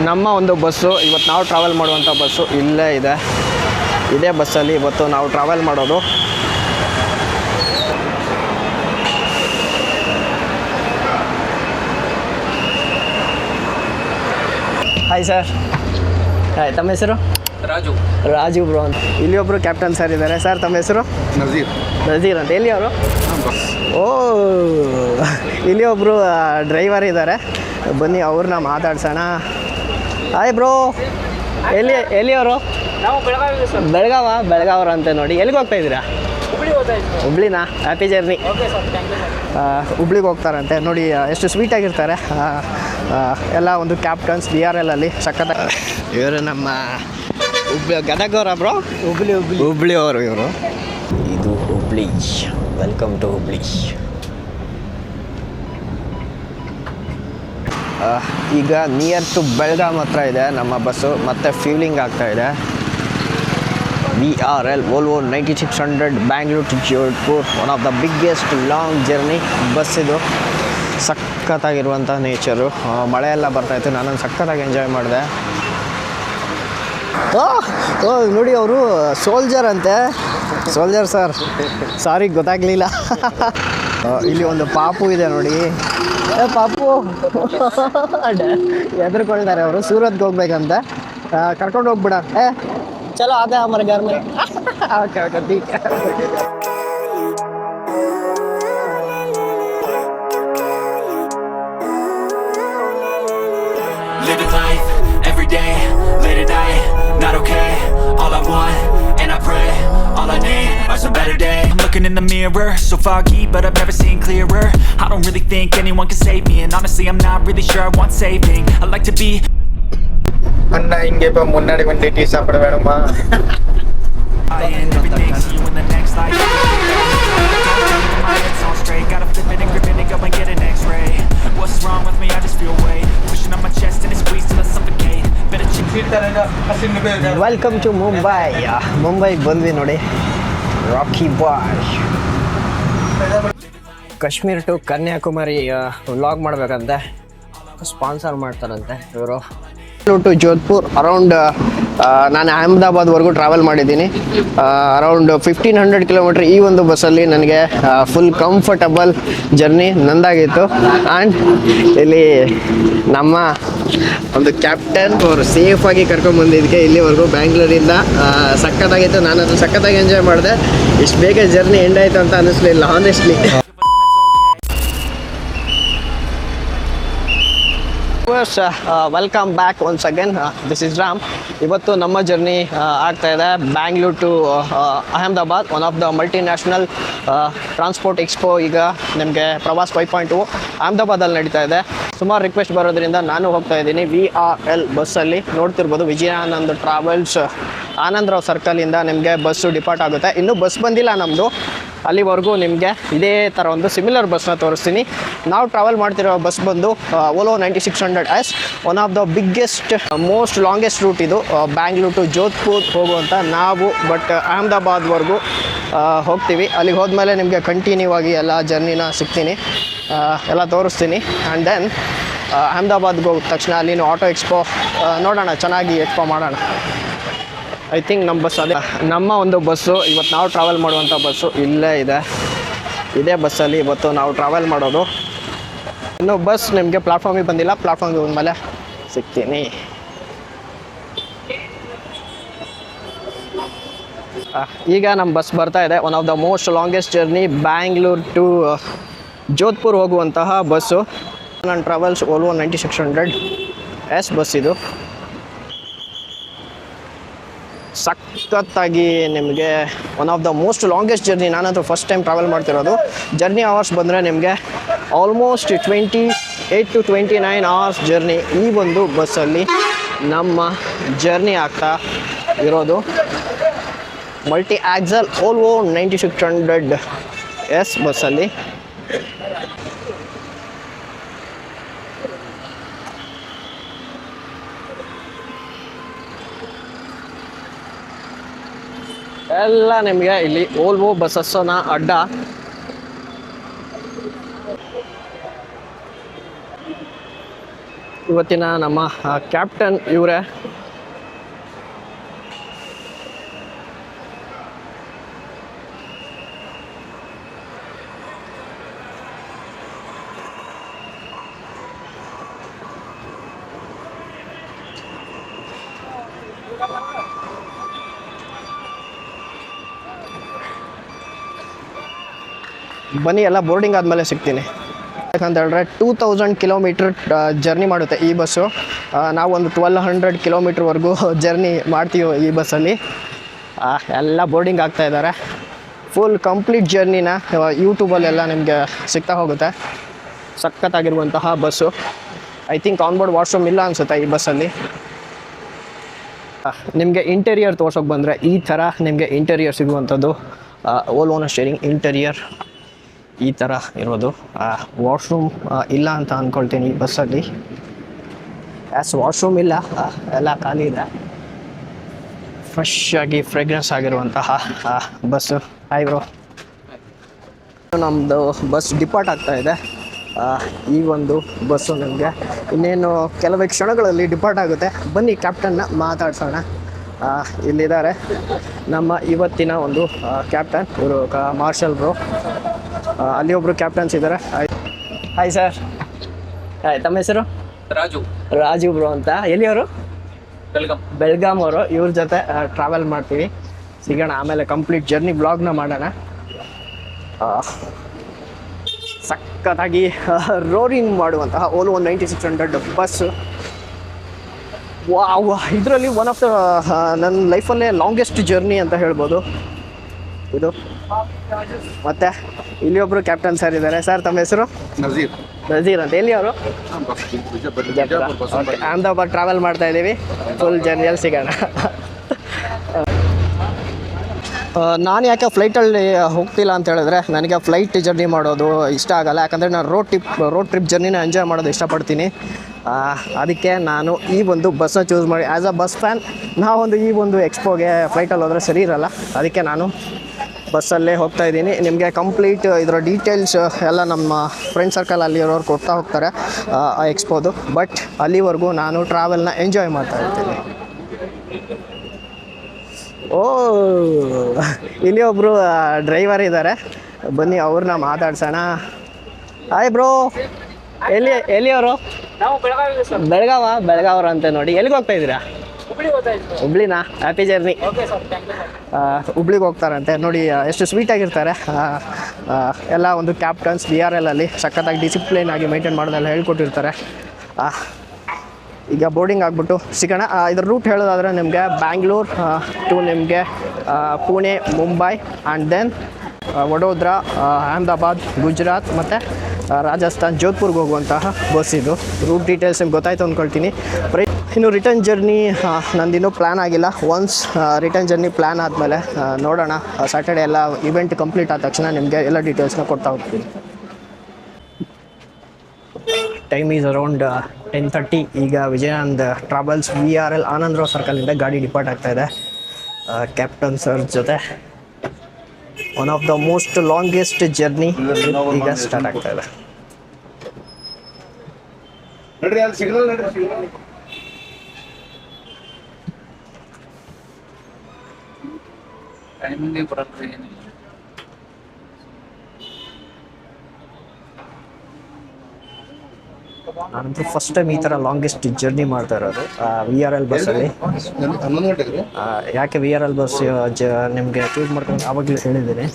ನಮ್ಮ ಒಂದು ಬಸ್ಸು ಇವತ್ತು ನಾವು ಟ್ರಾವೆಲ್ ಮಾಡುವಂಥ ಬಸ್ಸು ಇಲ್ಲೇ ಇದೆ. ಇದೇ ಬಸ್ಸಲ್ಲಿ ಇವತ್ತು ನಾವು ಟ್ರಾವೆಲ್ ಮಾಡೋದು. Hi sir. ಹಾಯ್, ತಮ್ಮ ಹೆಸರು? ರಾಜು ಬ್ರೋ ಅಂತ. ಇಲ್ಲಿ ಒಬ್ಬರು ಕ್ಯಾಪ್ಟನ್ ಸರ್ ಇದ್ದಾರೆ. ಸರ್, ತಮ್ಮ ಹೆಸರು? ನಜೀರ್ ಅಂತ. ಎಲ್ಲಿ ಅವರು? ಓ, ಇಲ್ಲಿ ಒಬ್ಬರು ಡ್ರೈವರ್ ಇದ್ದಾರೆ. ಬನ್ನಿ ಅವ್ರನ್ನ ಮಾತಾಡ್ಸೋಣ. ಹಾಯ್ ಬ್ರೋ, ಎಲ್ಲಿ ಅವರು? ಬೆಳಗಾವ್ರ ಅಂತ. ನೋಡಿ, ಎಲ್ಲಿಗೆ ಹೋಗ್ತಾ ಇದ್ದೀರಾ? ಹುಬ್ಳಿನಾ? Happy journey. ಹುಬ್ಳಿಗೆ ಹೋಗ್ತಾರಂತೆ. ನೋಡಿ ಎಷ್ಟು ಸ್ವೀಟಾಗಿರ್ತಾರೆ ಎಲ್ಲ. ಒಂದು ಕ್ಯಾಪ್ಟನ್ಸ್ DRL ಅಲ್ಲಿ ಸಖತ್. ಇವರು ನಮ್ಮ ಗದಗವರ ಬ್ರೋ? ಹುಬ್ಳಿ ಅವರು ಇವರು. ಇದು ಹುಬ್ಳಿ. Welcome to Hubli. ಈಗ ನಿಯರ್ ಟು ಬೆಳಗಾಂ ಹತ್ರ ಇದೆ ನಮ್ಮ ಬಸ್ಸು. ಮತ್ತೆ ಫ್ಯೂಲಿಂಗ್ ಆಗ್ತಾ ಇದೆ. VRL Volvo 9600 Bangalore to Jodhpur. One of the biggest long journey bus ಇದು. ಸಖತ್ತಾಗಿರುವಂಥ ನೇಚರು. ಮಳೆ ಎಲ್ಲ ಬರ್ತಾಯಿತ್ತು. ನಾನೊಂದು ಸಖತ್ತಾಗಿ ಎಂಜಾಯ್ ಮಾಡಿದೆ. ಓ ನೋಡಿ, ಅವರು ಸೋಲ್ಜರ್ ಅಂತೆ. ಸೋಲ್ಜರ್ ಸರ್, ಸಾರಿ ಗೊತ್ತಾಗಲಿಲ್ಲ. ಇಲ್ಲಿ ಒಂದು ಪಾಪು ಇದೆ ನೋಡಿ. ಪಾಪು ಹೆದರ್ಕೊಳ್ತಾರೆ ಅವರು. ಸೂರತ್ಗೆ ಹೋಗ್ಬೇಕಂತ. ಕರ್ಕೊಂಡು ಹೋಗ್ಬಿಡ. ಚಲೋ ಆಗ ಹಮಾರೆ ಘರ್ ಮೇ. ಓಕೆ ಓಕೆ, ठीक है. Living life every day, late at night, not okay. All I want, and I pray, all I need are some better days. I'm looking in the mirror, so foggy, but I've never seen clearer. I don't really think anyone can save me, and honestly I'm not really sure I want saving. I like to be. அண்ணா இங்க இப்ப முன்னாடி வந்து tea சாப்பிட வேணுமா? And everything, see you in the next life. My head's on straight, gotta flip it and grip it and go and get an X-ray. What's wrong with me? I just feel weight pushing on my chest and it squeezes till I suffocate. Better check. Welcome to Mumbai. ಮುಂಬೈಗೆ ಬಂದ್ವಿ ನೋಡಿ. Rocky ಬಾಯ್. Kashmir to Kanyakumari vlog ಮಾಡ್ಬೇಕಂತೆ. Sponsor ಮಾಡ್ತಾರಂತೆ ಇವರು. To Jodhpur around ನಾನು ಅಹಮದಾಬಾದ್ವರೆಗೂ travel ಮಾಡಿದ್ದೀನಿ. ಅರೌಂಡ್ 1500 ಕಿಲೋಮೀಟ್ರ್ ಈ ಒಂದು ಬಸ್ಸಲ್ಲಿ ನನಗೆ ಫುಲ್ ಕಂಫರ್ಟಬಲ್ ಜರ್ನಿ ನಂದಾಗಿತ್ತು. ಆ್ಯಂಡ್ ಇಲ್ಲಿ ನಮ್ಮ ಒಂದು ಕ್ಯಾಪ್ಟನ್ ಅವರು ಸೇಫಾಗಿ ಕರ್ಕೊಂಡ್ಬಂದಿದ್ದಕ್ಕೆ ಇಲ್ಲಿವರೆಗೂ ಬ್ಯಾಂಗ್ಳೂರಿಂದ ಸಖತ್ತಾಗಿತ್ತು. ನಾನು ಅದು ಸಖತ್ತಾಗಿ ಎಂಜಾಯ್ ಮಾಡಿದೆ. ಇಷ್ಟು ಬೇಗ ಜರ್ನಿ ಎಂಡ್ ಆಯಿತು ಅಂತ ಅನ್ನಿಸ್ಲಿಲ್ಲ honestly. Welcome back once again. This is Ram. ಇವತ್ತು ನಮ್ಮ ಜರ್ನಿ ಆಗ್ತಾ ಇದೆ Bangalore to Ahmedabad. One of the multinational transport expo ಈಗ ನಿಮಗೆ ಪ್ರವಾಸ್ 5.2 ಅಹಮದಾಬಾದಲ್ಲಿ ನಡೀತಾ ಇದೆ. ಸುಮಾರು ರಿಕ್ವೆಸ್ಟ್ ಬರೋದ್ರಿಂದ ನಾನು ಹೋಗ್ತಾ ಇದ್ದೀನಿ VRL ಬಸ್ಸಲ್ಲಿ. ನೋಡ್ತಿರ್ಬೋದು, ವಿಜಯಾನಂದ್ ಟ್ರಾವೆಲ್ಸ್ ಆನಂದರಾವ್ ಸರ್ಕಲಿಂದ ನಿಮಗೆ ಬಸ್ಸು ಡಿಪಾರ್ಟ್ ಆಗುತ್ತೆ. ಇನ್ನೂ ಬಸ್ ಬಂದಿಲ್ಲ ನಮ್ಮದು. ಅಲ್ಲಿವರೆಗೂ ನಿಮಗೆ ಇದೇ ಥರ ಒಂದು ಸಿಮಿಲರ್ ಬಸ್ನ ತೋರಿಸ್ತೀನಿ. ನಾವು ಟ್ರಾವೆಲ್ ಮಾಡ್ತಿರೋ ಬಸ್ ಬಂದು Volvo 9600S. One of the biggest most longest route ಇದು. ಬ್ಯಾಂಗ್ಳೂರ್ ಟು ಜೋಧ್ಪುರ್ ಹೋಗುವಂಥ ನಾವು. ಬಟ್ ಅಹಮದಾಬಾದ್ವರೆಗೂ ಹೋಗ್ತೀವಿ. ಅಲ್ಲಿಗೆ ಹೋದ್ಮೇಲೆ ನಿಮಗೆ ಕಂಟಿನ್ಯೂ ಆಗಿ ಎಲ್ಲ ಜರ್ನಿನ ಸಿಗ್ತೀನಿ, ಎಲ್ಲ ತೋರಿಸ್ತೀನಿ. ಆ್ಯಂಡ್ ದೆನ್ ಅಹಮದಾಬಾದ್ಗೆ ಹೋಗಿದ ತಕ್ಷಣ ಅಲ್ಲಿನ ಆಟೋ ಎಕ್ಸ್ಪೋ ನೋಡೋಣ, ಚೆನ್ನಾಗಿ ಎಕ್ಸ್ಪೋ ಮಾಡೋಣ. ಐ ಥಿಂಕ್ ನಮ್ಮ ಬಸ್ ಅದೇ. ನಮ್ಮ ಒಂದು ಬಸ್ಸು ಇವತ್ತು ನಾವು ಟ್ರಾವೆಲ್ ಮಾಡುವಂಥ ಬಸ್ಸು ಇಲ್ಲೇ ಇದೆ. ಇದೇ ಬಸ್ಸಲ್ಲಿ ಇವತ್ತು ನಾವು ಟ್ರಾವೆಲ್ ಮಾಡೋದು. ಇನ್ನು ಬಸ್ ನಿಮಗೆ ಪ್ಲಾಟ್ಫಾರ್ಮಿಗೆ ಬಂದಿಲ್ಲ. ಪ್ಲಾಟ್ಫಾರ್ಮಿಗೆ ಬಂದಮೇಲೆ ಸಿಗ್ತೀನಿ. ಈಗ ನಮ್ಮ ಬಸ್ ಬರ್ತಾ ಇದೆ. One of the most longest journey Bangalore to Jodhpur ಹೋಗುವಂತಹ ಬಸ್ಸು. ನನ್ನ ಟ್ರಾವೆಲ್ಸ್ Volvo 9600S ಬಸ್ ಇದು. ಸಖತ್ತಾಗಿ ನಿಮಗೆ one of the most longest journey. ನಾನಂತೂ ಫಸ್ಟ್ ಟೈಮ್ ಟ್ರಾವೆಲ್ ಮಾಡ್ತಿರೋದು. ಜರ್ನಿ ಅವರ್ಸ್ ಬಂದರೆ ನಿಮಗೆ ಆಲ್ಮೋಸ್ಟ್ 28 to 29 ಅವರ್ಸ್ ಜರ್ನಿ ಈ ಒಂದು ಬಸ್ಸಲ್ಲಿ ನಮ್ಮ ಜರ್ನಿ ಆಗ್ತಾ ಇರೋದು. ಮಲ್ಟಿ ಆಕ್ಸಲ್ Volvo 9600S ಬಸ್ಸಲ್ಲಿ. ಎಲ್ಲ ನಿಮಗೆ ಇಲ್ಲಿ Volvo ಬಸ್ಸಸ್ನ ಅಡ್ಡ. ಇವತ್ತಿನ ನಮ್ಮ ಕ್ಯಾಪ್ಟನ್ ಇವರೇ. ಬನ್ನಿ ಎಲ್ಲ ಬೋರ್ಡಿಂಗ್ ಆದಮೇಲೆ ಸಿಗ್ತೀನಿ. ಯಾಕಂತ ಹೇಳಿದ್ರೆ 2000 ಕಿಲೋಮೀಟ್ರ್ ಜರ್ನಿ ಮಾಡುತ್ತೆ ಈ ಬಸ್ಸು. ನಾವೊಂದು 1200 ಕಿಲೋಮೀಟ್ರ್ವರೆಗೂ ಜರ್ನಿ ಮಾಡ್ತೀವಿ ಈ ಬಸ್ಸಲ್ಲಿ. ಎಲ್ಲ ಬೋರ್ಡಿಂಗ್ ಆಗ್ತಾ ಇದ್ದಾರೆ. ಫುಲ್ ಕಂಪ್ಲೀಟ್ ಜರ್ನಿನ ಯೂಟ್ಯೂಬಲ್ಲೆಲ್ಲ ನಿಮಗೆ ಸಿಗ್ತಾ ಹೋಗುತ್ತೆ. ಸಖತ್ತಾಗಿರುವಂತಹ bus. I think onboard washroom ಇಲ್ಲ ಅನಿಸುತ್ತೆ ಈ ಬಸ್ಸಲ್ಲಿ. ನಿಮಗೆ ಇಂಟೀರಿಯರ್ ತೋರ್ಸೋಕೆ ಬಂದರೆ ಈ ಥರ ನಿಮಗೆ ಇಂಟೀರಿಯರ್ ಸಿಗುವಂಥದ್ದು. ಓಲ್ವೋನ ಸ್ಟೇರಿಂಗ್ ಇಂಟೀರಿಯರ್ ಈ ಥರ ಇರೋದು. ವಾಶ್ರೂಮ್ ಇಲ್ಲ ಅಂತ ಅಂದ್ಕೊಳ್ತೀನಿ ಈ ಬಸ್ಸಲ್ಲಿ. ವಾಶ್ರೂಮ್ ಇಲ್ಲ, ಎಲ್ಲ ಖಾಲಿ ಇದೆ. ಫ್ರೆಶ್ ಆಗಿ ಫ್ರೇಗ್ರೆನ್ಸ್ ಆಗಿರುವಂತಹ ಬಸ್ಸು. ಹಾಯ್ ಬ್ರೋ, ನಮ್ಮದು ಬಸ್ ಡಿಪಾರ್ಟ್ ಆಗ್ತಾ ಇದೆ. ಈ ಒಂದು ಬಸ್ಸು ನಿಮಗೆ ಇನ್ನೇನು ಕೆಲವೇ ಕ್ಷಣಗಳಲ್ಲಿ ಡಿಪಾರ್ಟ್ ಆಗುತ್ತೆ. ಬನ್ನಿ ಕ್ಯಾಪ್ಟನ್ನ ಮಾತಾಡ್ಸೋಣ. ಇಲ್ಲಿದ್ದಾರೆ ನಮ್ಮ ಇವತ್ತಿನ ಒಂದು ಕ್ಯಾಪ್ಟನ್, ಇವರು ಮಾರ್ಷಲ್ ಬ್ರೋ. ಅಲ್ಲಿ ಒಬ್ಬರು ಕ್ಯಾಪ್ಟನ್ಸ್ ಇದ್ದಾರೆ. Hi sir. ಹಾಯ್, ತಮ್ಮ ಹೆಸರು? ರಾಜು ಬ್ರೋ ಅಂತ. ಎಲ್ಲಿಯವರು? ಬೆಳಗಾಂ ಅವರು. ಇವ್ರ ಜೊತೆ ಟ್ರಾವೆಲ್ ಮಾಡ್ತೀವಿ. ಸಿಗೋಣ ಆಮೇಲೆ ಕಂಪ್ಲೀಟ್ ಜರ್ನಿ ಬ್ಲಾಗ್ನ ಮಾಡೋಣ. ಸಖತ್ತಾಗಿ ರೋರಿಂಗ್ ಮಾಡುವಂತಹ ಓಲ್ವೋ 9600 ಬಸ್ಸು. ವಾವ್, ಇದರಲ್ಲಿ ಒನ್ ಆಫ್ ದ ನನ್ನ ಲೈಫಲ್ಲೇ ಲಾಂಗೆಸ್ಟ್ ಜರ್ನಿ ಅಂತ ಹೇಳ್ಬೋದು ಇದು. ಮತ್ತು ಇಲ್ಲಿ ಒಬ್ಬರು ಕ್ಯಾಪ್ಟನ್ ಸರ್ ಇದ್ದಾರೆ. ಸರ್, ತಮ್ಮ ಹೆಸರು? ನಜೀರ್ ಅಂತ. ಎಲ್ಲಿ ಅವರು? ಅಹಮದಾಬಾದ್ ಟ್ರಾವೆಲ್ ಮಾಡ್ತಾ ಇದ್ದೀವಿ. ಫುಲ್ ಜರ್ನಿಯಲ್ಲಿ ಸಿಗೋಣ. ನಾನು ಯಾಕೆ ಫ್ಲೈಟಲ್ಲಿ ಹೋಗ್ತಿಲ್ಲ ಅಂತ ಹೇಳಿದ್ರೆ, ನನಗೆ ಫ್ಲೈಟ್ ಜರ್ನಿ ಮಾಡೋದು ಇಷ್ಟ ಆಗಲ್ಲ. ಯಾಕಂದರೆ ನಾನು ರೋಡ್ ಟ್ರಿಪ್ ಜರ್ನಿನ ಎಂಜಾಯ್ ಮಾಡೋದು ಇಷ್ಟಪಡ್ತೀನಿ. ಅದಕ್ಕೆ ನಾನು ಈ ಒಂದು ಬಸ್ನ ಚೂಸ್ ಮಾಡಿ, ಆ್ಯಸ್ ಅ ಬಸ್ ಫ್ಯಾನ್ ನಾವೊಂದು ಈ ಒಂದು ಎಕ್ಸ್ಪೋಗೆ ಫ್ಲೈಟಲ್ಲಿ ಹೋದರೆ ಸರಿ ಇರಲ್ಲ. ಅದಕ್ಕೆ ನಾನು ಬಸ್ಸಲ್ಲೇ ಹೋಗ್ತಾ ಇದ್ದೀನಿ. ನಿಮಗೆ ಕಂಪ್ಲೀಟ್ ಇದರ ಡೀಟೇಲ್ಸ್ ಎಲ್ಲ ನಮ್ಮ ಫ್ರೆಂಡ್ ಸರ್ಕಲ್ ಅಲ್ಲಿರೋರು ಕೊಡ್ತಾ ಹೋಗ್ತಾರೆ ಆ ಎಕ್ಸ್ಪೋದು. ಬಟ್ ಅಲ್ಲಿವರೆಗೂ ನಾನು ಟ್ರಾವೆಲ್ನ ಎಂಜಾಯ್ ಮಾಡ್ತಾ ಇರ್ತೀನಿ. ಓ, ಇಲ್ಲಿ ಒಬ್ಬರು ಡ್ರೈವರ್ ಇದ್ದಾರೆ. ಬನ್ನಿ ಅವ್ರನ್ನ ಮಾತಾಡ್ಸೋಣ. Hi bro, ಎಲ್ಲಿಯವರು? ಬೆಳಗಾವ್ರ ಅಂತ. ನೋಡಿ, ಎಲ್ಲಿಗೆ ಹೋಗ್ತಾ ಇದ್ದೀರಾ? ಹುಬ್ಳಿನಾ? Happy journey. ಹುಬ್ಳಿಗೆ ಹೋಗ್ತಾರಂತೆ. ನೋಡಿ ಎಷ್ಟು ಸ್ವೀಟಾಗಿರ್ತಾರೆ ಎಲ್ಲ. ಒಂದು ಕ್ಯಾಪ್ಟನ್ಸ್ VRL ಅಲ್ಲಿ ಸಖತ್ತಾಗಿ ಡಿಸಿಪ್ಲಿನ್ ಆಗಿ ಮೇಂಟೈನ್ ಮಾಡೋದೆಲ್ಲ ಹೇಳ್ಕೊಟ್ಟಿರ್ತಾರೆ. ಈಗ ಬೋರ್ಡಿಂಗ್ ಆಗಿಬಿಟ್ಟು ಸಿಗೋಣ. ಇದ್ರ ರೂಟ್ ಹೇಳೋದಾದರೆ ನಿಮಗೆ ಬ್ಯಾಂಗ್ಳೂರ್ ಟು ನಿಮಗೆ ಪುಣೆ, ಮುಂಬೈ ಆ್ಯಂಡ್ ದೆನ್ ವಡೋದ್ರಾ, ಅಹಮದಾಬಾದ್, ಗುಜರಾತ್ ಮತ್ತು ರಾಜಸ್ಥಾನ್, ಜೋಧ್ಪುರ್ಗೆ ಹೋಗುವಂತಹ ಬಸ್ ಇದು. ರೂಟ್ ಡೀಟೇಲ್ಸ್ ನಿಮ್ಗೆ ಗೊತ್ತಾಯ್ತು ಅಂದ್ಕೊಳ್ತೀನಿ. ಇನ್ನು ರಿಟರ್ನ್ ಜರ್ನಿ ನಂದಿನ್ನೂ ಪ್ಲ್ಯಾನ್ ಆಗಿಲ್ಲ. ಒನ್ಸ್ ರಿಟರ್ನ್ ಜರ್ನಿ ಪ್ಲ್ಯಾನ್ ಆದಮೇಲೆ ನೋಡೋಣ. ಸ್ಯಾಟರ್ಡೆ ಎಲ್ಲ ಇವೆಂಟ್ ಕಂಪ್ಲೀಟ್ ಆದ ತಕ್ಷಣ ನಿಮಗೆ ಎಲ್ಲ ಡೀಟೇಲ್ಸ್ನ ಕೊಡ್ತಾ ಹೋಗ್ತೀನಿ. Time is around 10:30. ಈಗ ವಿಜಯಾನಂದ್ ಟ್ರಾವೆಲ್ಸ್ VRL ಆನಂದರಾವ್ ಸರ್ಕಲಿಂದ ಗಾಡಿ ಡಿಪಾರ್ಟ್ ಆಗ್ತಾ ಇದೆ ಕ್ಯಾಪ್ಟನ್ ಸರ್ ಜೊತೆ. One of the most longest journey ಈಗ ಸ್ಟಾರ್ಟ್ ಆಗ್ತಾ ಇದೆ. ನಾನಂತೂ ಫಸ್ಟ್ ಟೈಮ್ ಈ ಥರ ಲಾಂಗೆಸ್ಟ್ ಜರ್ನಿ ಮಾಡ್ತಾ ಇರೋದು VRL ಬಸ್ಸಲ್ಲಿ. ಯಾಕೆ VRL ಬಸ್ ನಿಮಗೆ ಚೂಸ್ ಮಾಡ್ಕೊಂಡು ಆವಾಗಲೇ ಹೇಳಿದ್ದೀನಿ.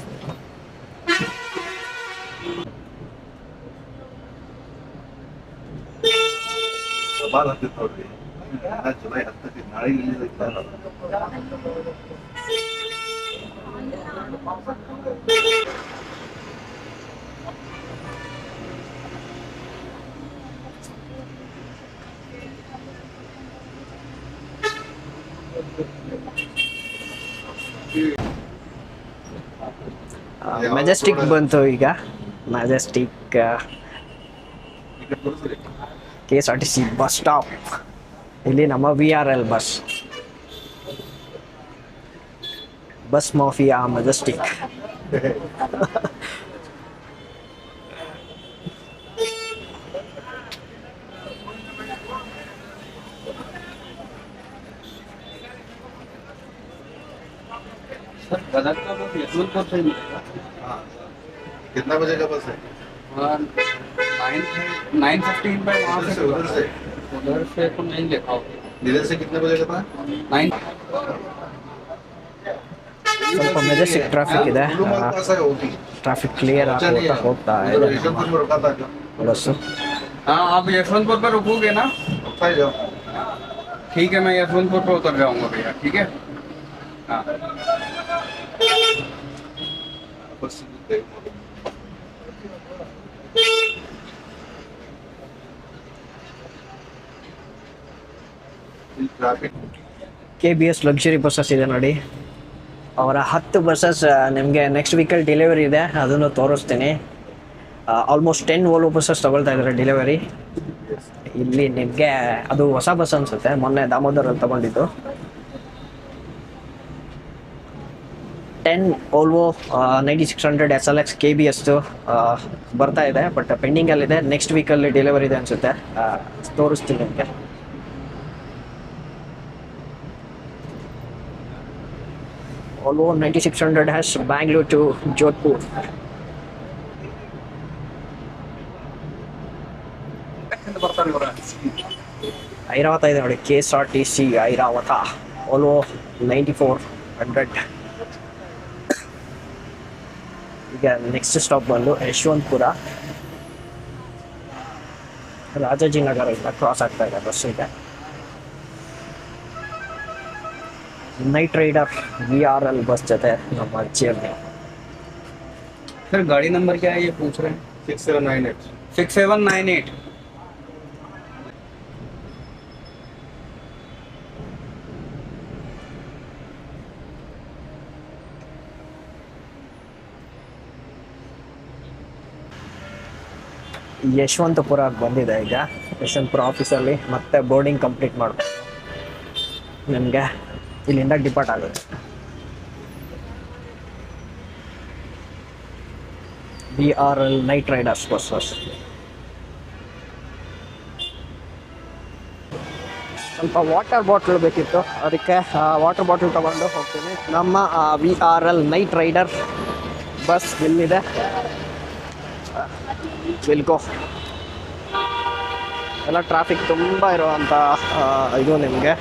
ಮೆಜೆಸ್ಟಿಕ್ ಬಂತು. ಈಗ ಮೆಜೆಸ್ಟಿಕ್ KSRTC ಬಸ್ ಸ್ಟಾಪ್. ಇಲ್ಲಿ ನಮ್ಮ VRL ಬಸ್ ಮಾಫಿಯಾ ಮೆಜೆಸ್ಟಿಕ್. गदर का बस यशवंतपुर से मिलेगा। हाँ, कितना बजे का बस है? 9:15 पे वहाँ से उधर से तो नहीं देखा होगा। इधर से कितने बजे का था? 9 ಸ್ವಲ್ಪ ಮೆಜೆಸ್ಟಿಕ್ ಟ್ರಾಫಿಕ್ ಇದೆ, ಟ್ರಾಫಿಕ್ ಕ್ಲಿಯರ್ ಆಗ್ತಾ ಹೋಗ್ತಾ ಇದೆ यशवंतपुर में रुका था क्या? ಬಸ್ಸು. हाँ, आप यशवंतपुर पर रुकोगे ना? रुकता ही जाओ। ठीक है, मैं यशवंतपुर पर उतर जाऊंगा भैया, ठीक है। हाँ, बस देख। ट्रैफिक KBS ಲಕ್ಸುರಿ ಬಸ್ಸಸ್ ಇದೆ ನೋಡಿ. ಅವರ 10 ಬಸ್ಸಸ್ ನಿಮಗೆ ನೆಕ್ಸ್ಟ್ ವೀಕಲ್ಲಿ ಡೆಲಿವರಿ ಇದೆ, ಅದನ್ನು ತೋರಿಸ್ತೀನಿ. ಆಲ್ಮೋಸ್ಟ್ 10 ವೋಲ್ವೋ ಬಸ್ಸಸ್ ತಗೊಳ್ತಾ ಇದ್ದಾರೆ ಡೆಲಿವರಿ. ಇಲ್ಲಿ ನಿಮಗೆ ಅದು ಹೊಸ ಬಸ್ ಅನಿಸುತ್ತೆ, ಮೊನ್ನೆ ದಾಮೋದರಲ್ಲಿ ತಗೊಂಡಿದ್ದು. 10 ವೋಲ್ವೋ 9600 SLX KBS ಬರ್ತಾ ಇದೆ, ಬಟ್ ಪೆಂಡಿಂಗಲ್ಲಿದೆ. ನೆಕ್ಸ್ಟ್ ವೀಕಲ್ಲಿ ಡೆಲಿವರಿ ಇದೆ ಅನಿಸುತ್ತೆ, ತೋರಿಸ್ತೀನಿ ನಿಮಗೆ. Volvo 9600 has Bangalore to Jodhpur. ಬರ್ತಾರೆ ಇವ್ರ. ಐರಾವತ ಇದೆ ನೋಡಿ, KSRTC ಐರಾವತ Volvo 9400. ಈಗ ನೆಕ್ಸ್ಟ್ ಸ್ಟಾಪ್ ಬಂದು ಯಶವಂತಪುರ. ರಾಜಾಜಿನಗರದಿಂದ ಕ್ರಾಸ್ ಆಗ್ತಾ ಇದೆ ಬಸ್. ಇದೆ ನೈಟ್ ರೈಡರ್ VRL ಬಸ್ ಜೊತೆ ನಮ್ಮ ಜರ್ನಿ. सर गाड़ी नंबर क्या है ये पूछ रहे हैं? 6798 6798। ಯಶವಂತಪುರ ಬಂದಿದೆ. ಈಗ ಯಶವಂತಪುರ ಆಫೀಸಲ್ಲಿ ಮತ್ತೆ ಬೋರ್ಡಿಂಗ್ ಕಂಪ್ಲೀಟ್ ಮಾಡ್ಬೇಕು. ನಿಮಗೆ ಇಲ್ಲಿಂದ ಡಿಪಾರ್ಟ್ ಆಗುತ್ತೆ. VRL night Riders buses. ಸ್ವಲ್ಪ ವಾಟರ್ ಬಾಟಲ್ ಬೇಕಿತ್ತು, ಅದಕ್ಕೆ ವಾಟರ್ ಬಾಟಲ್ ತಗೊಂಡು ಹೋಗ್ತೀನಿ. ನಮ್ಮ VRL ನೈಟ್ ರೈಡರ್ ಬಸ್ ಇಲ್ಲಿದೆ. ವಿಲ್ಕೋ ಎಲ್ಲ ಟ್ರಾಫಿಕ್ ತುಂಬ ಇರುವಂಥ ಇದು ನಿಮಗೆ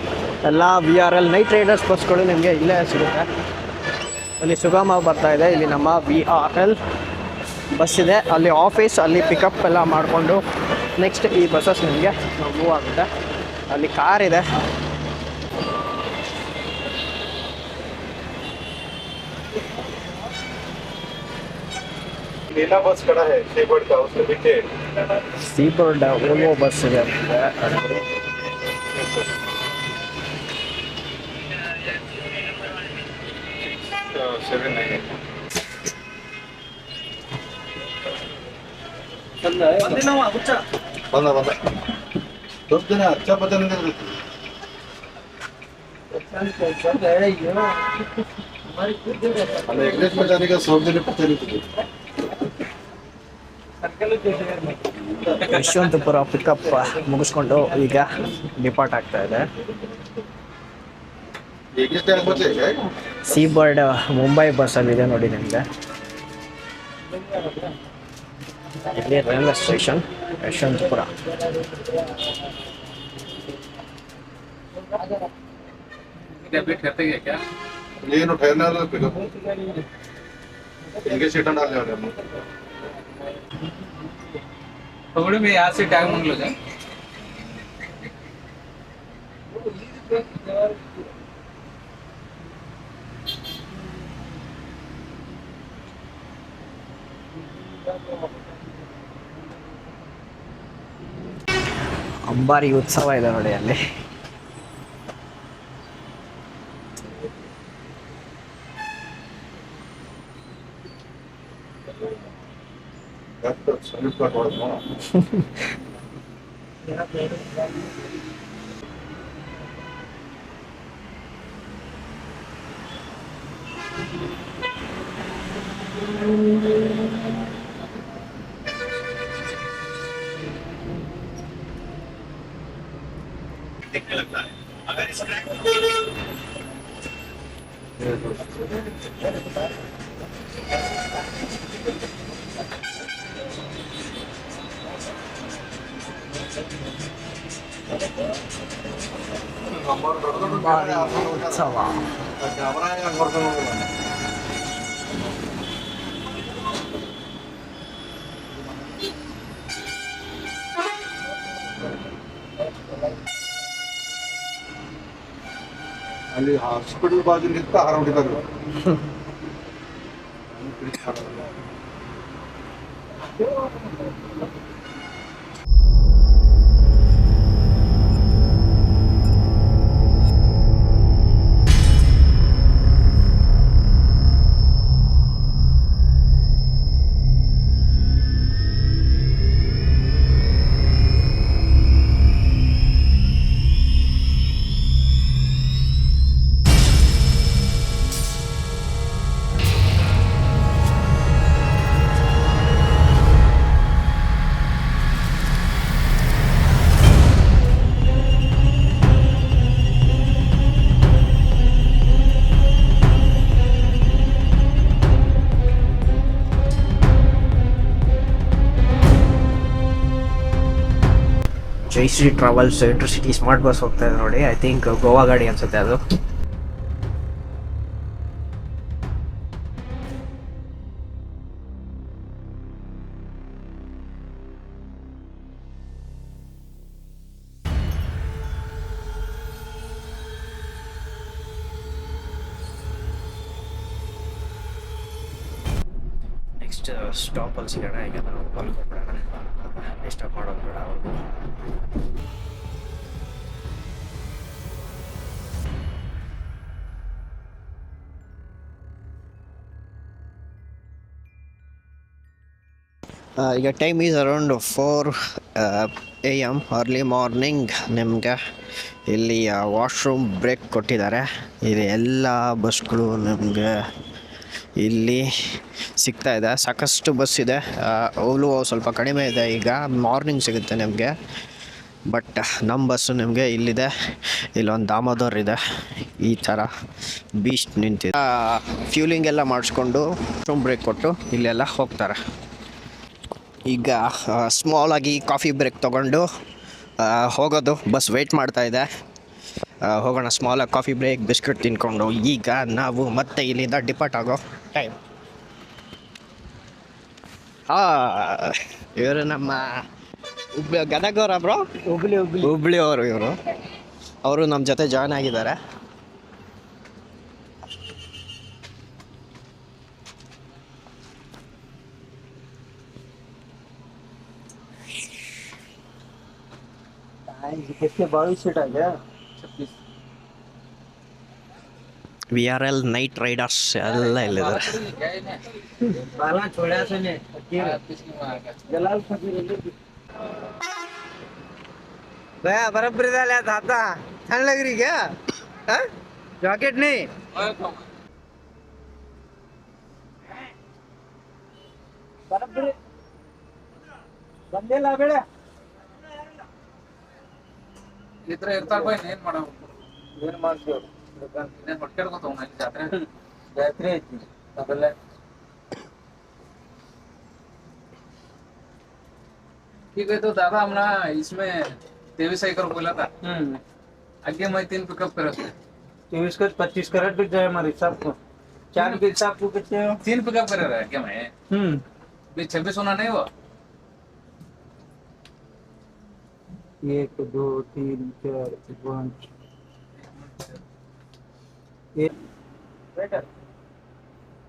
ಎಲ್ಲ VRL ನೈಟ್ ರೈಡರ್ಸ್ ಬಸ್ಗಳು ನಿಮಗೆ ಇಲ್ಲೇ ಸಿಗುತ್ತೆ. ಅಲ್ಲಿ ಸುಗಮ ಬರ್ತಾ ಇದೆ. ಇಲ್ಲಿ ನಮ್ಮ VRL ಬಸ್ ಇದೆ, ಅಲ್ಲಿ ಆಫೀಸ್, ಅಲ್ಲಿ ಪಿಕಪ್ ಎಲ್ಲ ಮಾಡಿಕೊಂಡು ನೆಕ್ಸ್ಟ್ ಈ ಬಸ್ಸಸ್ ನಿಮಗೆ ಮೂವ್ ಆಗುತ್ತೆ. ಅಲ್ಲಿ ಕಾರ್ ಇದೆ. नीला बस खड़ा है सेबर्ड का, उसके पीछे ಸೀಬರ್ಡ್ ವೋಲ್ವೋ ಬಸ್ ಇದೆ. ಬಂದ ಸ್ವಲ್ಪ ದಿನ ಅಚ್ಚ ಬದನೆ इंग्लिश में जाने का 100 दिन पता नहीं तुझे। ಯಶವಂತಪುರ ಪಿಕಪ್ ಮುಗಿಸ್ಕೊಂಡು ಈಗ ಡಿಪಾರ್ಟ್ ಆಗ್ತಾ ಇದೆ. एक ही टाइम बचे क्या? ಸೀಬರ್ಡ್ ಮುಂಬೈ ಬಸ್ಸಲ್ಲಿ ಇದೆ ನೋಡಿ ನಿಮಗೆ. ಇಲ್ಲಿ ರೈಲ್ವೆ ಸ್ಟೇಷನ್ ಯಶವಂತಪುರ. अभी ठहरते हैं क्या? ये नो ठहरने वाला पिकअप इनके सीटा डालने वाले हम। थोड़ी में यहाँ से टैग मांग लो जाए। ಅಂಬಾರಿ ಉತ್ಸವ ಇದೆ ನೋಡಿ ಅಲ್ಲಿ. सर्विस का थोड़ा सा ಉತ್ಸವ. ಅಲ್ಲಿ ಹಾಸ್ಪಿಟಲ್ ಬಾಜು ನಿಂತ ಹಾರ ಹೊಡಿತಾರೆ. Jaishree travels intercity smart bus ಹೋಗ್ತಾ ಇದೆ ನೋಡಿ. ಐ ಥಿಂಕ್ ಗೋವಾ ಗಾಡಿ ಅನ್ಸುತ್ತೆ ಅದು. ನೆಕ್ಸ್ಟ್ ಸ್ಟಾಪಲ್ಲಿ ಸಿಗೋಣ. ಈಗ ನಾವು ಮಲ್ಕೊಂಡ್ಬಿಡೋಣ, ಡಿಸ್ಟರ್ಬ್ ಮಾಡೋದು ಬೇಡ ಅವ್ರಿಗೆ. ಈಗ time is around 4 AM early morning. ನಿಮಗೆ ಇಲ್ಲಿ ವಾಶ್ರೂಮ್ ಬ್ರೇಕ್ ಕೊಟ್ಟಿದ್ದಾರೆ. ಇಲ್ಲಿ ಎಲ್ಲ ಬಸ್ಗಳು ನಮಗೆ ಇಲ್ಲಿ ಸಿಗ್ತಾ ಇದೆ. ಸಾಕಷ್ಟು ಬಸ್ ಇದೆ. ಅವಳು ಸ್ವಲ್ಪ ಕಡಿಮೆ ಇದೆ. ಈಗ ಮಾರ್ನಿಂಗ್ ಸಿಗುತ್ತೆ ನಿಮಗೆ. ಬಟ್ ನಮ್ಮ ಬಸ್ಸು ನಿಮಗೆ ಇಲ್ಲಿದೆ. ಇಲ್ಲೊಂದು ದಾಮೋದರ್ ಇದೆ. ಈ ಥರ ಬೀಚ್ ನಿಂತಿದೆ. ಫ್ಯೂಲಿಂಗ್ ಎಲ್ಲ ಮಾಡಿಸ್ಕೊಂಡು ವಾಶ್ರೂಮ್ ಬ್ರೇಕ್ ಕೊಟ್ಟು ಇಲ್ಲೆಲ್ಲ ಹೋಗ್ತಾರೆ. ಈಗ ಸ್ಮಾಲಾಗಿ ಕಾಫಿ ಬ್ರೇಕ್ ತೊಗೊಂಡು ಹೋಗೋದು. ಬಸ್ ವೆಯ್ಟ್ ಮಾಡ್ತಾ ಇದೆ. ಹೋಗೋಣ ಸ್ಮಾಲಾಗಿ ಕಾಫಿ ಬ್ರೇಕ್, ಬಿಸ್ಕೆಟ್ ತಿನ್ಕೊಂಡು. ಈಗ ನಾವು ಮತ್ತೆ ಇಲ್ಲಿಂದ ಡಿಪಾರ್ಟ್ ಆಗೋ ಟೈಮ್. ಇವರು ನಮ್ಮ ಗದಗವರ ಬ್ರೋ, ಹುಬ್ಳಿ ಅವರು. ಅವರು ನಮ್ಮ ಜೊತೆ ಜಾಯ್ನ್ ಆಗಿದ್ದಾರೆ. VRL ನೈಟ್ ರೈಡರ್ಸ್ ಎಲ್ಲ ಇಲ್ಲಿದ್ದಾರೆ. बराबर झाल्या आता छान लग रही क्या? जॉकेट नहीं बराबर ಬಂದಿಲ್ಲ ಬೇಡ ಇತರ ಇರ್ತಾರ ಬೈ ಏನ್ ಮಾಡಬೇಕು ಏನು ಮಾಡ್ತೀವಿ ಇನ್ನೇನ್ ಹೊಡ್ಕೆಡ್ಕೊತಾವ ಇಲ್ಲಿ ಜಾತ್ರೆ ಜಾತ್ರೆ ಐತಿ ಅದೆಲ್ಲ. ठीक है तो दादा हमने इसमें 23 एकड़ बोला था. आगे मैं 3 पिकअप कर 23 का 25 कैरेट बिक जाए हमारे हिसाब को. 4 के हिसाब को कितने हो? 3 पिकअप कर रहा है क्या मैं? भी 26 होना नहीं हुआ. 1 2 3 4 5 1 वेटर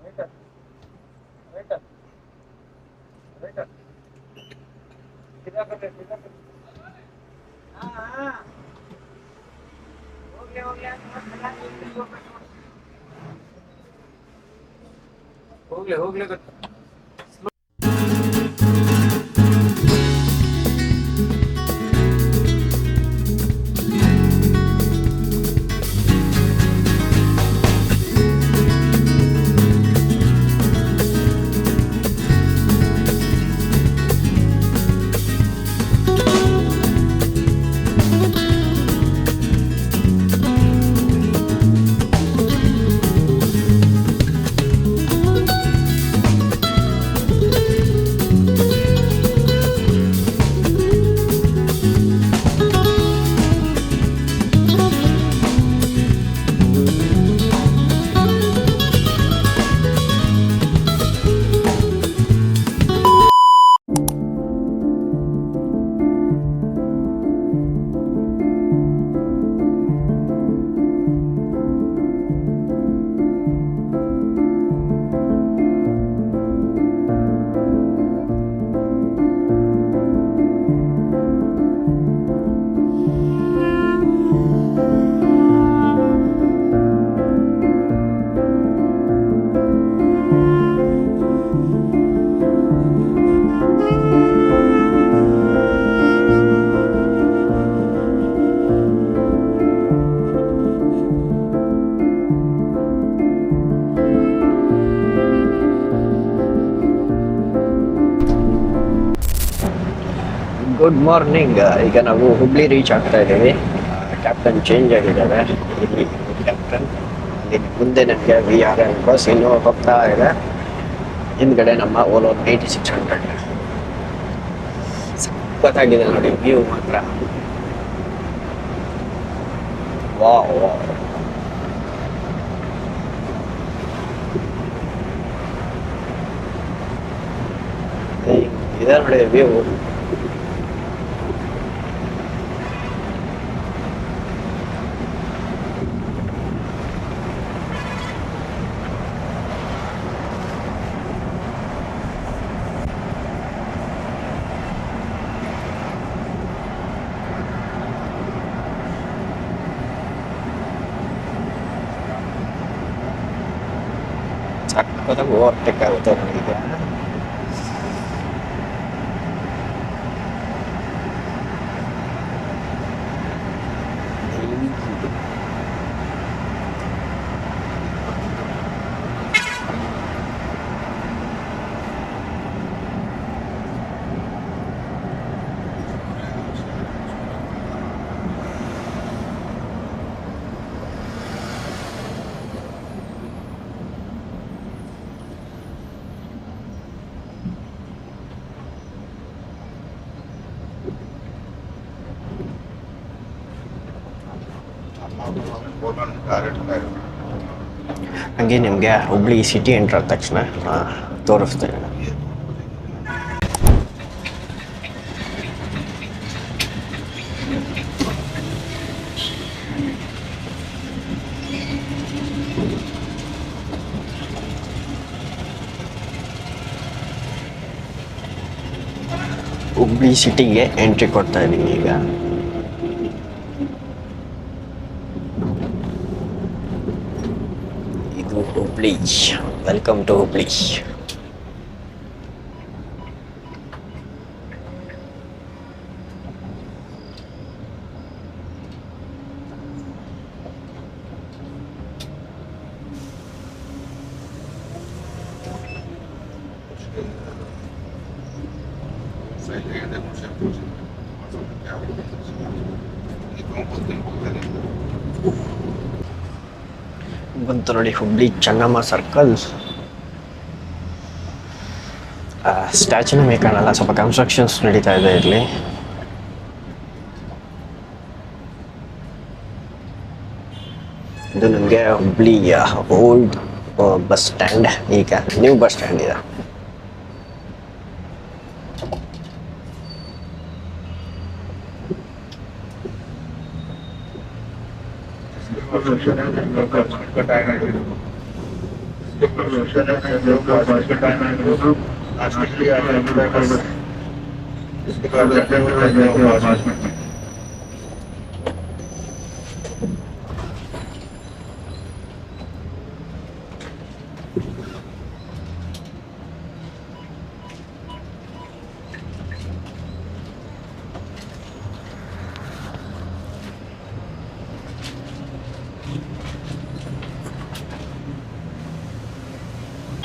वेटर वेटर वेटर कितना कर रहे हां हो गया हो गया ಗುಡ್ ಮಾರ್ನಿಂಗ್. ಈಗ ನಾವು ಹುಬ್ಳಿ ರೀಚ್ ಆಗ್ತಾ ಇದ್ದೀವಿ. ಕ್ಯಾಪ್ಟನ್ ಚೇಂಜ್ ಆಗಿದ್ದಾರೆ. ಇಲ್ಲಿ ಕ್ಯಾಪ್ಟನ್ ಅಲ್ಲಿ ಮುಂದೆ ನನಗೆ VRL ಬಸ್ ಇನ್ನೂ ಹೋಗ್ತಾ ಇದೆ. ಹಿಂದ್ಗಡೆ ನಮ್ಮ ಓಲೋ 8600. ಸಖತ್ತಾಗಿದೆ ನೋಡಿ ವ್ಯೂ ಮಾತ್ರ. Wow wow. ಇದೆ ನೋಡಿ ವ್ಯೂ. ಸಖತ್ತಾಗಿ ಓವರ್ಟೇಕ್ ಆಗುತ್ತೆ ನನಗೆ. ಹಂಗೆ ನಿಮಗೆ ಹುಬ್ಳಿ ಸಿಟಿ ಎಂಟ್ರ್ ಆದ ತಕ್ಷಣ ತೋರಿಸ್ತೇನೆ. ಹುಬ್ಳಿ ಸಿಟಿಗೆ ಎಂಟ್ರಿ ಕೊಡ್ತಾ ಇದ್ದೀನಿ ಈಗ. ಇದು ಹುಬ್ಳಿ. Welcome to Hubli. ಬಂತು ನೋಡಿ ಹುಬ್ಳಿ ಚೆನ್ನಮ್ಮ ಸರ್ಕಲ್. ಸ್ಟ್ಯಾಚ್ಯೂನೇ ಕಾಣಲ್ಲ, ಸ್ವಲ್ಪ ಕನ್ಸ್ಟ್ರಕ್ಷನ್ಸ್ ನಡೀತಾ ಇದೆ ಇಲ್ಲಿ. ಇದು ನಮಗೆ ಹುಬ್ಳಿಯ ಓಲ್ಡ್ ಬಸ್ ಸ್ಟ್ಯಾಂಡ್. ಈಗ ನ್ಯೂ ಬಸ್ ಸ್ಟ್ಯಾಂಡ್ ಇದೆ.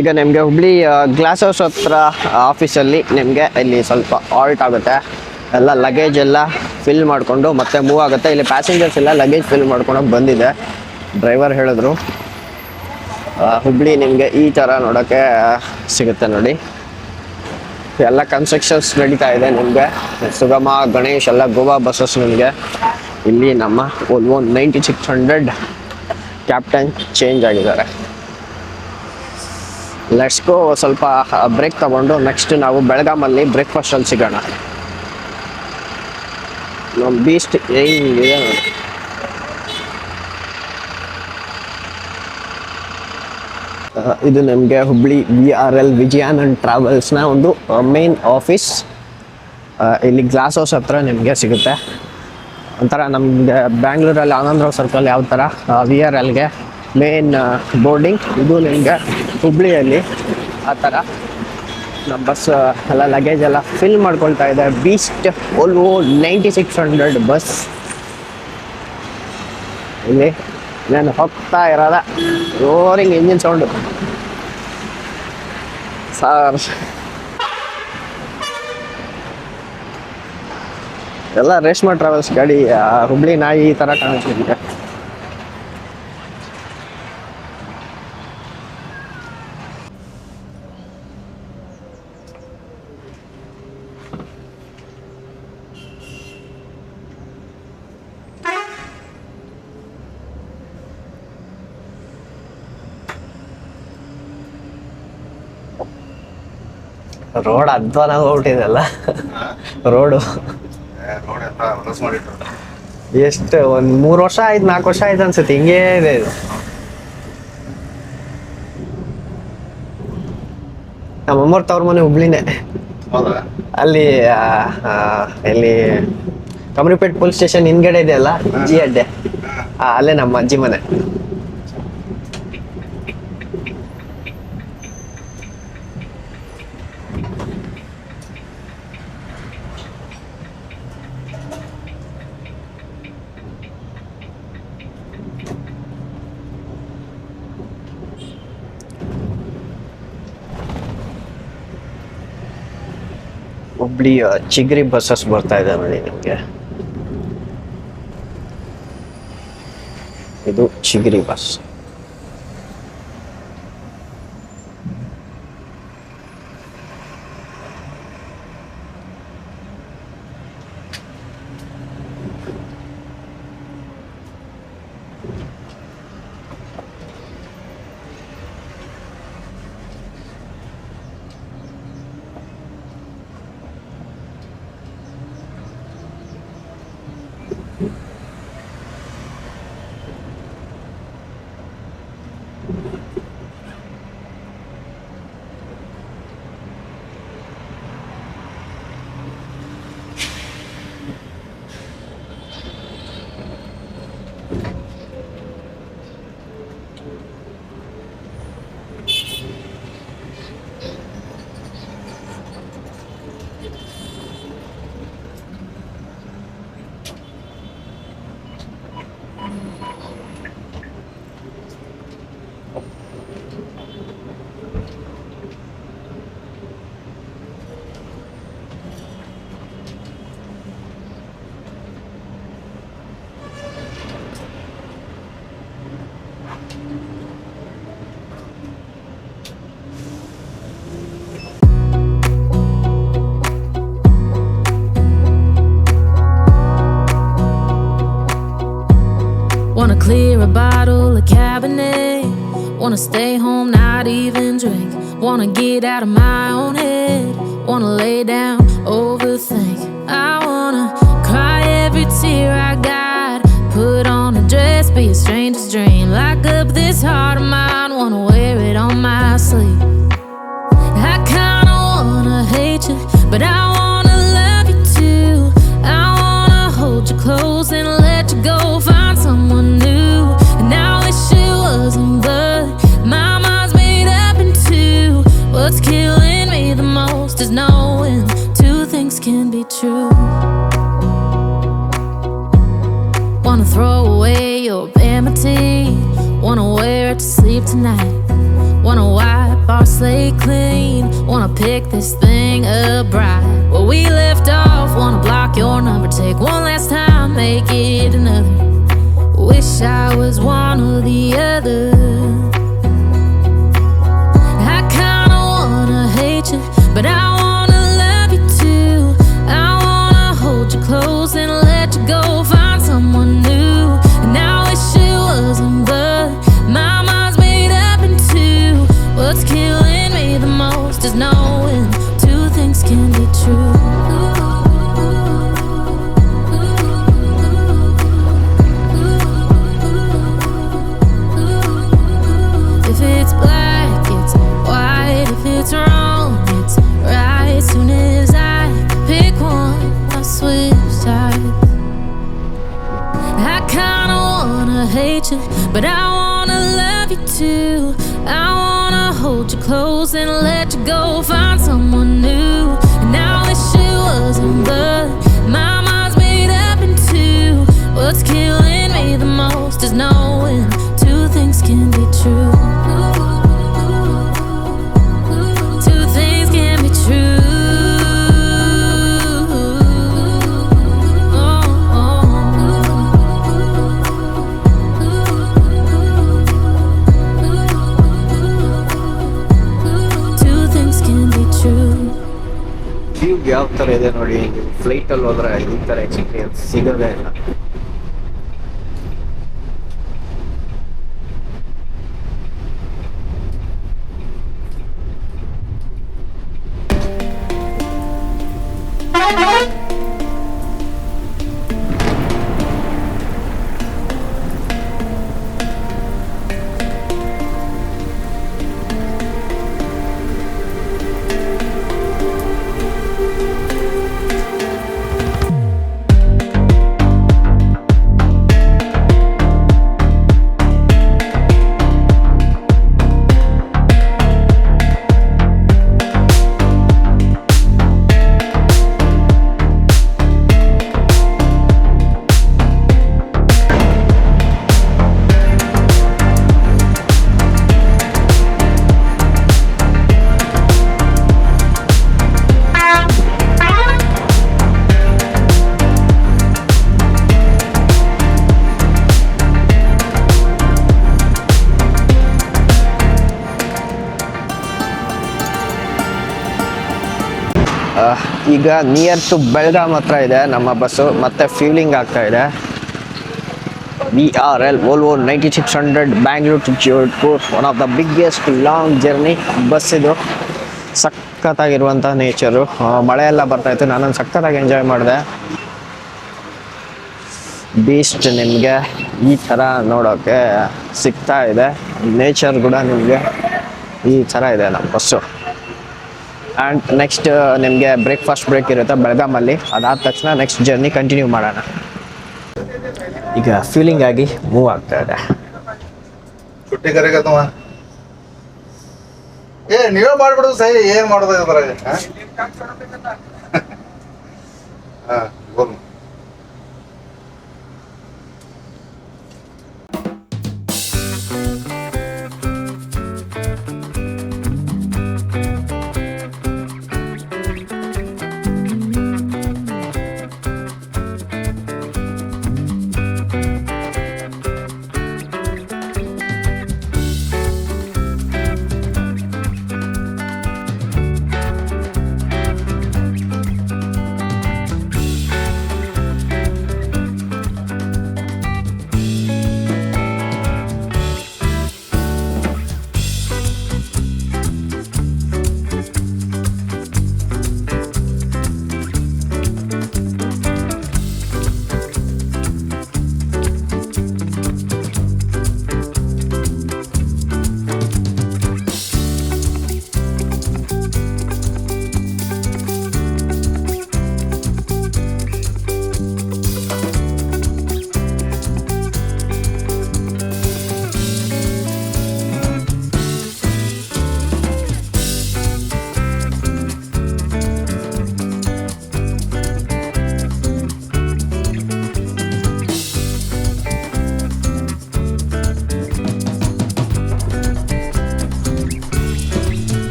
ಈಗ ನಿಮಗೆ ಹುಬ್ಳಿ ಗ್ಲಾಸ್ ಹೌಸ್ ಹತ್ರ ಆಫೀಸಲ್ಲಿ ನಿಮಗೆ ಇಲ್ಲಿ ಸ್ವಲ್ಪ ಆಲ್ಟ್ ಆಗುತ್ತೆ. ಎಲ್ಲ ಲಗೇಜ್ ಎಲ್ಲ ಫಿಲ್ ಮಾಡಿಕೊಂಡು ಮತ್ತೆ ಮೂವ್ ಆಗುತ್ತೆ. ಇಲ್ಲಿ ಪ್ಯಾಸೆಂಜರ್ಸ್ ಎಲ್ಲ ಲಗೇಜ್ ಫಿಲ್ ಮಾಡ್ಕೊಂಡು ಬಂದಿದೆ. ಡ್ರೈವರ್ ಹೇಳಿದ್ರು ಹುಬ್ಳಿ ನಿಮಗೆ ಈ ಥರ ನೋಡೋಕ್ಕೆ ಸಿಗುತ್ತೆ ನೋಡಿ. ಎಲ್ಲ ಕನ್ಸ್ಟ್ರಕ್ಷನ್ಸ್ ನಡೀತಾ ಇದೆ. ನಿಮಗೆ ಸುಗಮ, ಗಣೇಶ್ ಎಲ್ಲ ಗೋವಾ ಬಸ್ಸಸ್ ನಿಮಗೆ ಇಲ್ಲಿ ನಮ್ಮ ಓಲ್ವೋ 9600 ಕ್ಯಾಪ್ಟನ್ ಚೇಂಜ್ ಆಗಿದ್ದಾರೆ. Let's go. ಸ್ವಲ್ಪ ಬ್ರೇಕ್ ತಗೊಂಡು ನೆಕ್ಸ್ಟ್ ನಾವು ಬೆಳಗಾಮಲ್ಲಿ ಬ್ರೇಕ್ಫಾಸ್ಟಲ್ಲಿ ಸಿಗೋಣ. ನಮ್ಮ ಬೀಸ್ಟ್ ಹೆಂಗಿದೆ ನೋಡಿ. ಇದು ನಮಗೆ ಹುಬ್ಳಿ VRL ವಿಜಯಾನಂದ್ ಟ್ರಾವೆಲ್ಸ್ನ ಒಂದು ಮೇನ್ ಆಫೀಸ್. ಇಲ್ಲಿ ಗ್ಲಾಸ್ ಹೌಸ್ ಹತ್ರ ನಿಮಗೆ ಸಿಗುತ್ತೆ. ಒಂಥರ ನಮಗೆ ಬ್ಯಾಂಗ್ಳೂರಲ್ಲಿ ಆನಂದರಾವ್ ಸರ್ಕಲ್ ಯಾವ ಥರ VRLಗೆ ಮೇನ್ ಬೋರ್ಡಿಂಗ್, ಇದು ನಿಮಗೆ ಹುಬ್ಳಿಯಲ್ಲಿ ಆ ಥರ ನಮ್ಮ ಬಸ್ ಎಲ್ಲ ಲಗೇಜ್ ಎಲ್ಲ ಫಿಲ್ ಮಾಡ್ಕೊಳ್ತಾ ಇದೆ. ಬೀಸ್ಟ್ ಓಲ್ವೋ 9600 ಬಸ್ ಇಲ್ಲಿ ನಾನು ಹೋಗ್ತಾ ಇರೋದ. Roaring engine sound sir. ಎಲ್ಲ ರೇಷ್ಮಾ ಟ್ರಾವೆಲ್ಸ್ ಗಾಡಿ, ಹುಬ್ಳಿ ನಾಯಿ ಈ ಥರ ಕಾಣುತ್ತೆ ನಿಮಗೆ. ರೋಡ್ ಅಧ್ವಾನ ಹೋಗ್ಬಿಟ್ಟಿದೆಲ್ಲ ರೋಡು. ಎಷ್ಟು ಒಂದು 3 ವರ್ಷ ಆಯ್ತು, 4 ವರ್ಷ ಆಯ್ತು ಅನ್ಸುತ್ತೆ, ಹಿಂಗೇ ಇದೆ ಇದು. ನಮ್ಮಮ್ಮವ್ರ ತವ್ರ ಮನೆ ಹುಬ್ಳಿನೇ. ಅಲ್ಲಿ ಎಲ್ಲಿ ಕಮರಿಪೇಟ್ ಪೊಲೀಸ್ ಸ್ಟೇಷನ್ ಹಿಂದ್ಗಡೆ ಇದೆಯಲ್ಲ, ಜಿ ಅಡ್ಡೆ, ಅಲ್ಲೇ ನಮ್ಮ ಅಜ್ಜಿ ಮನೆ. ಹುಬ್ಳಿ ಚಿಗ್ರಿ ಬಸ್ಸಸ್ ಬರ್ತಾ ಇದೆ ನೋಡಿ ನಿಮಗೆ. ಇದು ಚಿಗ್ರಿ bus. Wanna clear a bottle of Cabernet. Wanna stay home, not even drink. Wanna get out of my own head. Wanna lay down, overthink. I wanna cry every tear I got. Put on a dress, be a stranger's dream. Lock up this heart of mine, wanna wear it on my sleeve. I kinda wanna hate you, but I wanna love you too. I wanna hold you close and let you go. Find someone new, and I wish it wasn't, but my mind's made up in two. What's killing me the most is knowing two things can be true. Wanna throw away your vanity. Wanna wear it to sleep tonight. Wanna wipe our slate clean. Wanna pick this thing up right where we left off. Wanna block your number, take one last time, make it another. Wish I was one or the other. I kinda wanna hate you, but I wanna love you too. I wanna hold you close and let you go. Find someone new, and I wish it wasn't, but my mind's made up in two. What's killing me the most is knowing two things can be true. If it's black, it's white. If it's wrong, it's right. Soon as I pick one, I switch sides. I kinda wanna hate you, but I wanna love you too. I wanna hold you close and let you go. Find someone new, and I wish it wasn't, but my mind's made up in two. What's killing me the most is knowing two things can be true. Two things can be true. ಯಾವ ಥರ ಇದೆ ನೋಡಿ. ನೀವು ಫ್ಲೈಟಲ್ಲಿ ಹೋದ್ರೆ ಈ ಥರ experience ಸಿಗೋದೇ ಇಲ್ಲ. ಈಗ ನಿಯರ್ ಟು ಬೆಳಗಾಂ ಹತ್ರ ಇದೆ ನಮ್ಮ ಬಸ್ಸು. ಮತ್ತೆ ಫ್ಯೂಲಿಂಗ್ ಆಗ್ತಾ ಇದೆ. VRL Volvo 9600 Bangalore to Jodhpur, one of the biggest long journey bus ಇದು. ಸಖತ್ತಾಗಿರುವಂಥ ನೇಚರು. ಮಳೆ ಎಲ್ಲ ಬರ್ತಾಯಿತ್ತು, ನಾನೊಂದು ಸಖತ್ತಾಗಿ ಎಂಜಾಯ್ ಮಾಡಿದೆ. ಬೀಸ್ಟ್ ನಿಮಗೆ ಈ ಥರ ನೋಡೋಕ್ಕೆ ಸಿಗ್ತಾ ಇದೆ. ನೇಚರ್ ಕೂಡ ನಿಮಗೆ ಈ ಥರ ಇದೆ ನಮ್ಮ ಬಸ್ಸು. ಆ್ಯಂಡ್ ನೆಕ್ಸ್ಟ್ ನಿಮಗೆ ಬ್ರೇಕ್ಫಾಸ್ಟ್ ಬ್ರೇಕ್ ಇರುತ್ತೆ ಬೆಳಗಾಮಲ್ಲಿ. ಅದಾದ ತಕ್ಷಣ ನೆಕ್ಸ್ಟ್ ಜರ್ನಿ ಕಂಟಿನ್ಯೂ ಮಾಡೋಣ. ಈಗ ಫೀಲಿಂಗ್ ಆಗಿ ಮೂವ್ ಆಗ್ತಾ ಇದೆ. छुट्टी करेगा तुम ನೀವೇ ಮಾಡ್ಬಿಡು ಸಹಿ. ಏನ್ ಮಾಡೋದು ಇದ್ರಾಗ? ಬೋಲ್.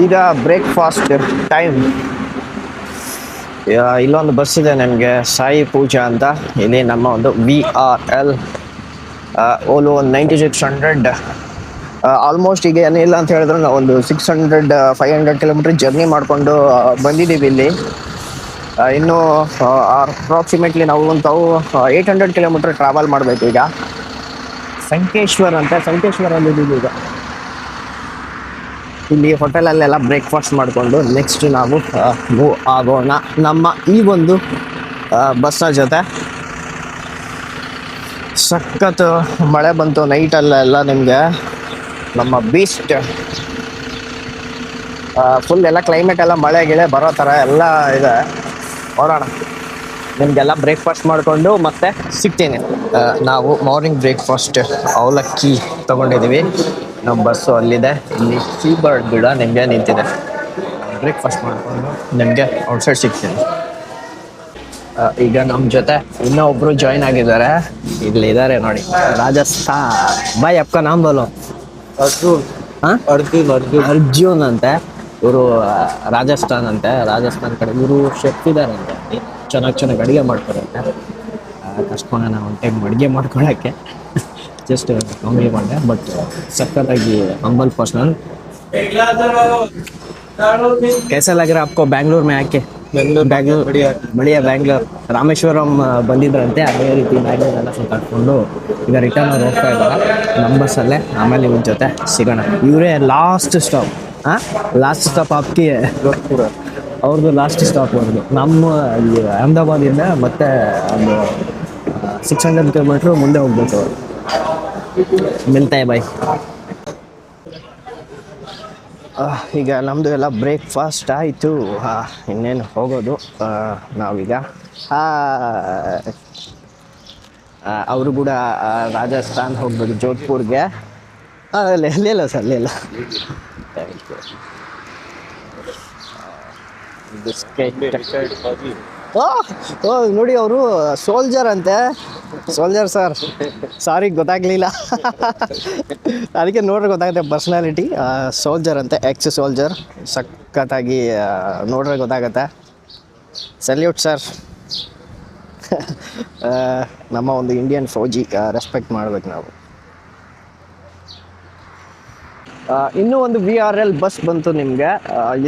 ಈಗ ಬ್ರೇಕ್ಫಾಸ್ಟ್ ಟೈಮ್. ಇಲ್ಲೊಂದು ಬಸ್ ಇದೆ ನನಗೆ, ಸಾಯಿ ಪೂಜಾ ಅಂತ. ಇಲ್ಲಿ ನಮ್ಮ ಒಂದು VRL Volvo 9600 ಆಲ್ಮೋಸ್ಟ್ ಈಗ ಏನಿಲ್ಲ ಅಂತ ಹೇಳಿದ್ರೆ ನಾವು ಒಂದು 600-500 ಕಿಲೋಮೀಟರ್ ಜರ್ನಿ ಮಾಡಿಕೊಂಡು ಬಂದಿದ್ದೀವಿ ಇಲ್ಲಿ. ಇನ್ನು ಅಪ್ರಾಕ್ಸಿಮೇಟ್ಲಿ ನಾವು 800 ಕಿಲೋಮೀಟರ್ ಟ್ರಾವೆಲ್ ಮಾಡಬೇಕು ಈಗ. ಸಂಕೇಶ್ವರ್ ಅಂತ, ಸಂಕೇಶ್ವರಲ್ಲಿ ಇದ್ದೀವಿ ಈಗ. ಇಲ್ಲಿ ಹೋಟೆಲಲ್ಲೆಲ್ಲ ಬ್ರೇಕ್ಫಾಸ್ಟ್ ಮಾಡಿಕೊಂಡು ನೆಕ್ಸ್ಟ್ ನಾವು ಮೂವ್ ಆಗೋಣ ನಮ್ಮ ಈ ಒಂದು ಬಸ್ನ ಜೊತೆ. ಸಖತ್ ಮಳೆ ಬಂತು ನೈಟಲ್ಲೆಲ್ಲ, ನಿಮಗೆ ನಮ್ಮ ಬೀಸ್ಟ್ ಫುಲ್ ಎಲ್ಲ ಕ್ಲೈಮೇಟ್ ಎಲ್ಲ ಮಳೆ ಗಿಳೆ ಬರೋ ಥರ ಎಲ್ಲ ಇದೆ. ನೋಡೋಣ, ನಿಮಗೆಲ್ಲ ಬ್ರೇಕ್ಫಾಸ್ಟ್ ಮಾಡಿಕೊಂಡು ಮತ್ತೆ ಸಿಗ್ತೀನಿ. ನಾವು ಮಾರ್ನಿಂಗ್ ಬ್ರೇಕ್ಫಾಸ್ಟ್ ಅವಲಕ್ಕಿ ತೊಗೊಂಡಿದ್ದೀವಿ. ನಮ್ಮ ಬಸ್ಸು ಅಲ್ಲಿದೆ. ಇಲ್ಲಿ ಸೀ ಬರ್ಡ್ ಗಿಡ ನಿಮಗೆ ನಿಂತಿದೆ. ಬ್ರೇಕ್ಫಾಸ್ಟ್ ಮಾಡಿಕೊಂಡು ನಿಮಗೆ ಔಟ್ಸೈಡ್ ಸಿಗ್ತೀನಿ. ಈಗ ನಮ್ಮ ಜೊತೆ ಇನ್ನೊಬ್ರು ಜಾಯ್ನ್ ಆಗಿದ್ದಾರೆ. ಇಲ್ಲಿದ್ದಾರೆ ನೋಡಿ, ರಾಜಸ್ಥಾನ್. ಬಾಯ್ ಅಪ್ಕ ನಾಮ್ ಬೋಲೋ. ಅರ್ಜುನ್ ಅಂತೆ. ಇವರು ರಾಜಸ್ಥಾನ್ ಅಂತೆ, ರಾಜಸ್ಥಾನ್ ಕಡೆ ಇವರು ಶೆಫ್ ಇದಾರಂತೆ. ಚೆನ್ನಾಗಿ ಅಡುಗೆ ಮಾಡ್ತಾರಂತೆ. ಕಷ್ಟಕೊಂಡೆ ನಾವು ಒಂದು ಟೈಮ್ ಅಡುಗೆ ಮಾಡ್ಕೊಳಕ್ಕೆ ಜಸ್ಟ್ ಕಾಮಿಡಿ ಮಾಡಿದೆ. ಬಟ್ ಸಕ್ಕತ್ತಾಗಿ ಹಂಬಲ್ ಪರ್ಸನಲ್. कैसा लग रहा है आपको बैंगलोर में आके? बैंगलोर बढ़िया बैंगलोर. ರಾಮೇಶ್ವರಂ ಬಂದಿದ್ರಂತೆ, ಅದೇ ರೀತಿ ಬ್ಯಾಂಗ್ಳೂರ್ ಎಲ್ಲ ಸುತ್ತಾಡ್ಕೊಂಡು ಈಗ ರಿಟರ್ನ್ ಅವ್ರು ಹೋಗ್ತಾ ಇದ್ದಾರೆ ನಮ್ಮ ಬಸ್ಸಲ್ಲೇ. ಆಮೇಲೆ ಇವ್ರ ಜೊತೆ ಸಿಗೋಣ. ಇವರೇ ಲಾಸ್ಟ್ ಸ್ಟಾಪ್. ಲಾಸ್ಟ್ ಸ್ಟಾಪ್ आपकी है? ಅವ್ರದ್ದು ಲಾಸ್ಟ್ ಸ್ಟಾಪ್ ಅವ್ರದ್ದು. ನಮ್ಮ ಇಲ್ಲಿ ಅಹಮದಾಬಾದಿಂದ ಮತ್ತೆ ಒಂದು 600 ಕಿಲೋಮೀಟ್ರ್ ಮುಂದೆ ಹೋಗ್ಬೇಕು ಅವರು. ಮಿಲ್ತಾ ಬಾಯ್. ಈಗ ನಮ್ಮದು ಎಲ್ಲ ಬ್ರೇಕ್ಫಾಸ್ಟ್ ಆಯಿತು. ಇನ್ನೇನು ಹೋಗೋದು ನಾವೀಗ. ಅವರು ಕೂಡ ರಾಜಸ್ಥಾನ್ ಹೋಗ್ಬೇಕು, ಜೋಧ್ಪುರ್ಗೆ. ಇಲ್ಲ ಸರ್, ಇಲ್ಲ. ನೋಡಿ, ಅವರು ಸೋಲ್ಜರ್ ಅಂತೆ. ಸೋಲ್ಜರ್ ಸರ್, ಸಾರಿ ಗೊತ್ತಾಗ್ಲಿಲ್ಲ. ಅದಕ್ಕೆ ನೋಡ್ರೆ ಗೊತ್ತಾಗುತ್ತೆ ಪರ್ಸ್ನಾಲಿಟಿ. ಸೋಲ್ಜರ್ ಅಂತೆ, ಎಕ್ಸ್ ಸೋಲ್ಜರ್. ಸಖತ್ತಾಗಿ ನೋಡ್ರೆ ಗೊತ್ತಾಗತ್ತೆ. Salute sir. ನಮ್ಮ ಒಂದು ಇಂಡಿಯನ್ ಫೌಜಿ, ರೆಸ್ಪೆಕ್ಟ್ ಮಾಡ್ಬೇಕು ನಾವು. ಇನ್ನೂ ಒಂದು VRL ಬಸ್ ಬಂತು ನಿಮಗೆ.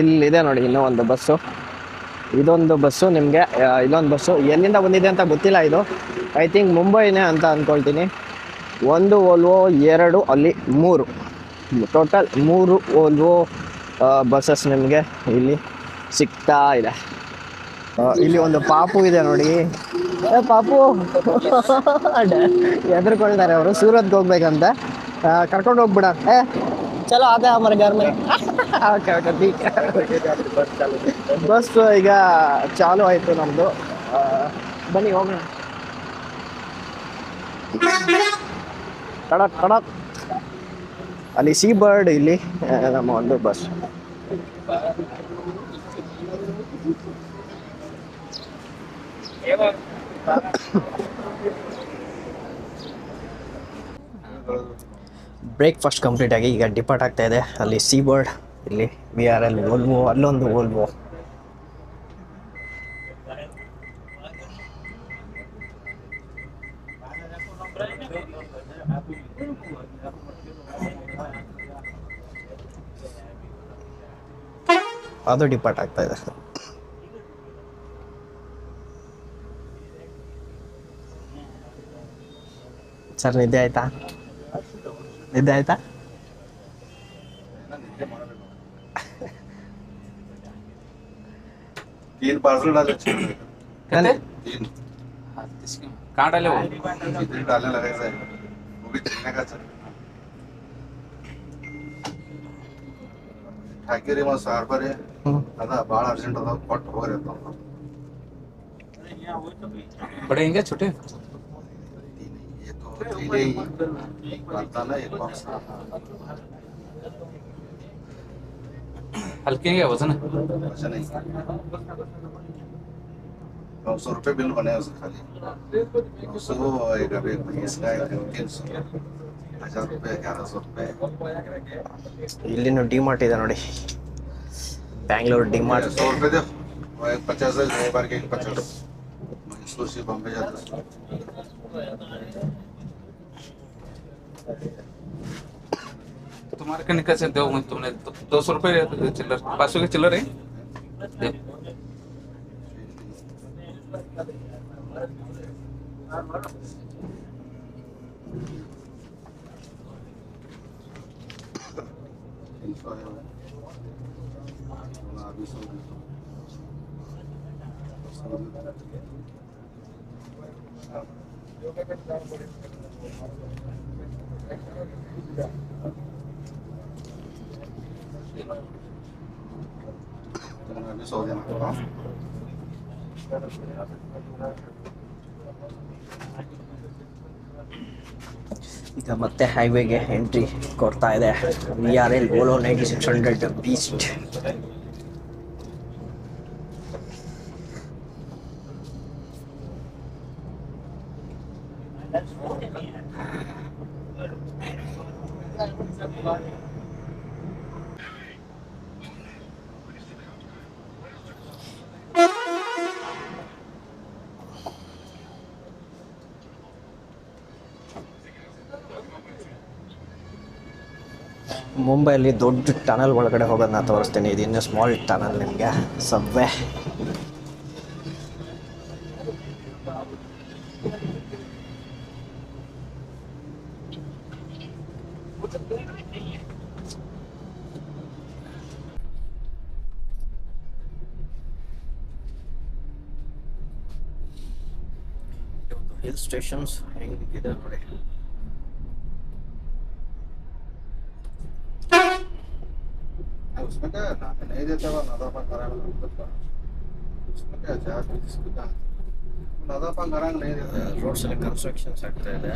ಇಲ್ಲಿದೆ ನೋಡಿ ಇನ್ನೂ ಒಂದು ಬಸ್ಸು. ಇದೊಂದು ಬಸ್ಸು ನಿಮಗೆ. ಇಲ್ಲೊಂದು ಬಸ್ಸು ಎಲ್ಲಿಂದ ಬಂದಿದೆ ಅಂತ ಗೊತ್ತಿಲ್ಲ. ಇದು ಐ ಥಿಂಕ್ ಮುಂಬೈನೇ ಅಂತ ಅಂದ್ಕೊಳ್ತೀನಿ. 1 ವೋಲ್ವೋ, 2, ಅಲ್ಲಿ 3, ಟೋಟಲ್ 3 ವೋಲ್ವೋ ಬಸ್ಸಸ್ ನಿಮಗೆ ಇಲ್ಲಿ ಸಿಗ್ತಾ ಇದೆ. ಇಲ್ಲಿ ಒಂದು ಪಾಪು ಇದೆ ನೋಡಿ. ಪಾಪು ಎದುರ್ಕೊಳ್ತಾರೆ ಅವರು. ಸೂರತ್ಗೆ ಹೋಗ್ಬೇಕಂತ ಕರ್ಕೊಂಡು ಹೋಗ್ಬಿಡ. ಚಲೋ ಆದ ಹಮಾರೆ ಘರ್ ಮೇ. ಬಸ್ ಈಗ ಚಾಲು ಆಯಿತು ನಮ್ಮದು. ಬನ್ನಿ ಹೋಗೋಣ. ಕಡಕ್ ಅಲ್ಲಿ ಸೀ ಬರ್ಡ್, ಇಲ್ಲಿ ನಮ್ಮ ಒಂದು ಬಸ್. ಬ್ರೇಕ್ಫಾಸ್ಟ್ ಕಂಪ್ಲೀಟ್ ಆಗಿ ಈಗ ಡಿಪಾರ್ಟ್ ಆಗ್ತಾ ಇದೆ. ಅಲ್ಲಿ ಸೀ ಬರ್ಡ್, ಇಲ್ಲಿ VRL ವೋಲ್ವೋ, ಅಲ್ಲೊಂದು ವೋಲ್ವೋ. ಅದು ಡಿಪಾರ್ಟ್ ಆಗ್ತಾ ಇದೆ. ಸರ್ ನಿದ್ದೆ ಆಯ್ತಾ? ನಿದ್ದೆ ಆಯ್ತಾ? तीन पार्सल डाले, कहते तीन कहाँ डाले वो? इतने डालने लगे सर, वो भी चलने का सर। ठाकेरी में सार पर है, अदा बाल अर्जेंट अदा कट हो रहता हूँ। बड़े हैं क्या छोटे? ये तो थ्री एक बनता ना, एक बॉक्स हल्के हैं वजन है? अच्छा नहीं। 900 रुपये बिल बने उसके खाली। 900 एक अभी इसका 300, 1000 रुपये, 1100 रुपये। ಇಲ್ಲಿನೂ ಡಿಮಾರ್ಟ್ ಇದೆ ನೋಡಿ, ಬ್ಯಾಂಗ್ಳೂರ್ ಡಿಮಾರ್ಟ್. 100 रुपये दे, वो एक 50 है, एक बार के 50। मैसूर से बॉम्बे जाता है। तुम्हारे का निकल से दो तुमने 200 रुपए चिल्लर 500 के चिल्लर है दे। अभी 100 देना होगा। ಈಗ ಮತ್ತೆ ಹೈವೇಗೆ ಎಂಟ್ರಿ ಕೊಡ್ತಾ ಇದೆ. VRL ವೋಲೋ 9600 beast. ಮುಂಬೈಯಲ್ಲಿ ದೊಡ್ಡ ಟನಲ್ ಒಳಗಡೆ ಹೋಗೋದನ್ನ ತೋರಿಸ್ತೀನಿ. ಇದು ಇನ್ನು ಸ್ಮಾಲ್ ಟನಲ್ ನಿಮಗೆ ಸಬ್ವೆ. ಹಿಲ್ ಸ್ಟೇಷನ್ಸ್ ಹೆಂಗಿದೆ ನೋಡಿ. उसमें क्या नहीं देते वो नादापन कराएंगे उसमें क्या चार्ज इसका नादापन कराएंगे नहीं देते ರೋಡ್ಸ್ ಅಲ್ಲಿ ಕನ್ಸ್ಟ್ರಕ್ಷನ್ಸ್ ಆಗ್ತಾ ಇದೆ.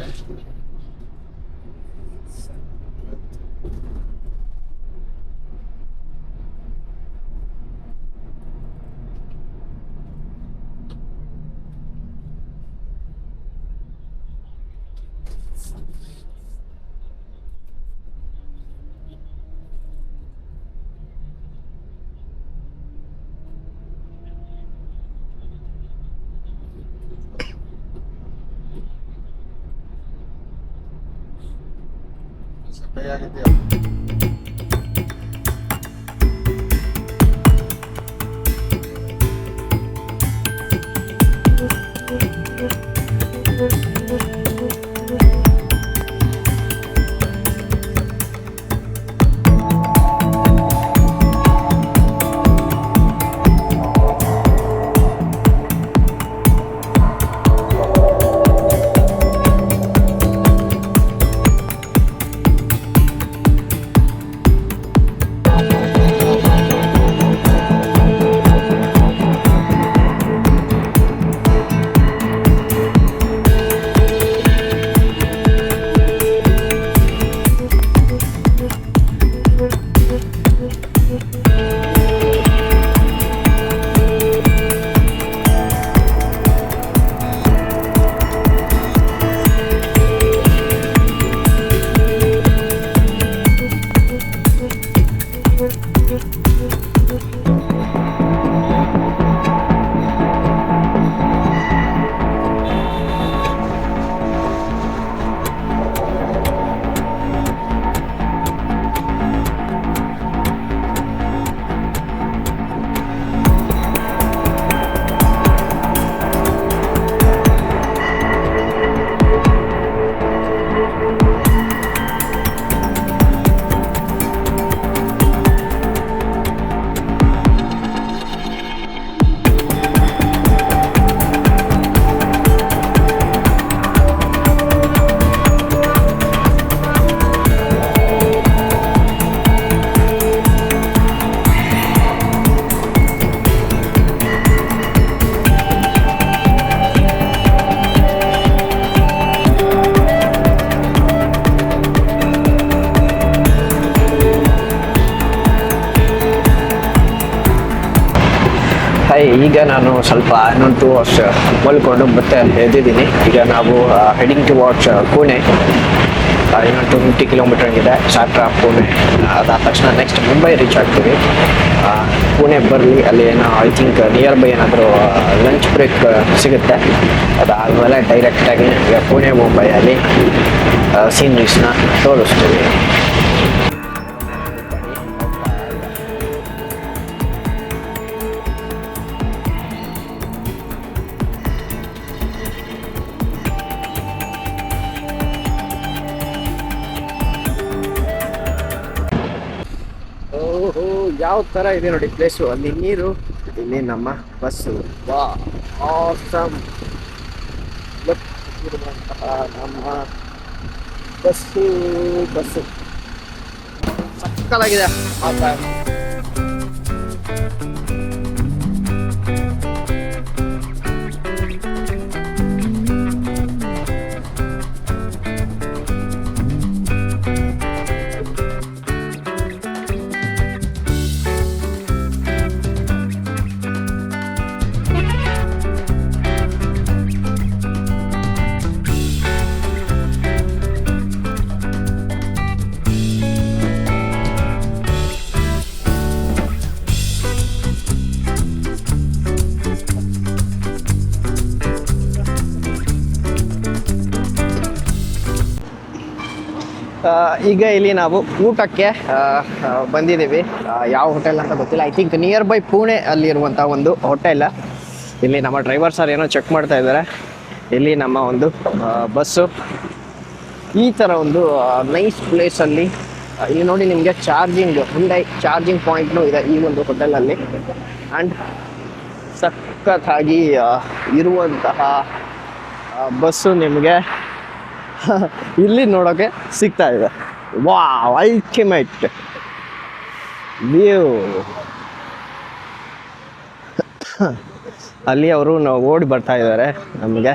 सफाई आगे ಈಗ ನಾನು ಸ್ವಲ್ಪ ಇನ್ನೊಂದು 2 ಅವರ್ಸ್ ಮಲ್ಕೊಂಡು ಮತ್ತೆ ಎದ್ದಿದ್ದೀನಿ. ಈಗ ನಾವು ಹೆಡಿಂಗ್ ಟು ವಾಚ್ ಪುಣೆ. ಇನ್ನೊಂದು 50 ಕಿಲೋಮೀಟರ್ ಇದೆ ಚಾಟ್ರಾ ಪುಣೆ. ಅದಾದ ತಕ್ಷಣ ನೆಕ್ಸ್ಟ್ ಮುಂಬೈ ರೀಚ್ ಆಗ್ತೀವಿ. ಪುಣೆ ಬರಲಿ, ಅಲ್ಲಿ ಏನೋ ಐ ಥಿಂಕ್ ನಿಯರ್ ಬೈ ಏನಾದರೂ ಲಂಚ್ ಬ್ರೇಕ್ ಸಿಗುತ್ತೆ. ಅದಾದಮೇಲೆ ಡೈರೆಕ್ಟಾಗಿ ಪುಣೆ ಮುಂಬೈಯಲ್ಲಿ ಸೀನರೀಸ್ನ ತೋರಿಸ್ತೀವಿ. ಯಾವ ಥರ ಇದೆ ನೋಡಿ ಪ್ಲೇಸು. ಅಲ್ಲಿ ನೀರು, ಇಲ್ಲಿ ನಮ್ಮ ಬಸ್ಸು. ವಾ ಆಸಮ್. ಇರುವಂತಹ ನಮ್ಮ ಬಸ್ಸು ಸಕ್ಕತ್ತಾಗಿದೆ. ಈಗ ಇಲ್ಲಿ ನಾವು ಊಟಕ್ಕೆ ಬಂದಿದ್ದೀವಿ. ಯಾವ ಹೋಟೆಲ್ ಅಂತ ಗೊತ್ತಿಲ್ಲ. I think near by Pune ಅಲ್ಲಿರುವಂಥ ಒಂದು ಹೋಟೆಲ್. ಇಲ್ಲಿ ನಮ್ಮ ಡ್ರೈವರ್ ಸರ್ ಏನೋ ಚೆಕ್ ಮಾಡ್ತಾ ಇದ್ದಾರೆ. ಇಲ್ಲಿ ನಮ್ಮ ಒಂದು ಬಸ್ಸು ಈ ಥರ ಒಂದು ನೈಸ್ ಪ್ಲೇಸಲ್ಲಿ. ಇಲ್ಲಿ ನೋಡಿ ನಿಮಗೆ ಹುಂಡೈ ಚಾರ್ಜಿಂಗ್ ಪಾಯಿಂಟ್ನೂ ಇದೆ ಈ ಒಂದು ಹೋಟೆಲಲ್ಲಿ. ಆ್ಯಂಡ್ ಸಖತ್ತಾಗಿ ಇರುವಂತಹ ಬಸ್ಸು ನಿಮಗೆ ಇಲ್ಲಿ ನೋಡೋಕೆ ಸಿಗ್ತಾ ಇದೆ. Wow, ultimate view. ಅಲ್ಲಿ ಅವರು ಓಡಿ ಬರ್ತಾ ಇದ್ದಾರೆ ನಮಗೆ.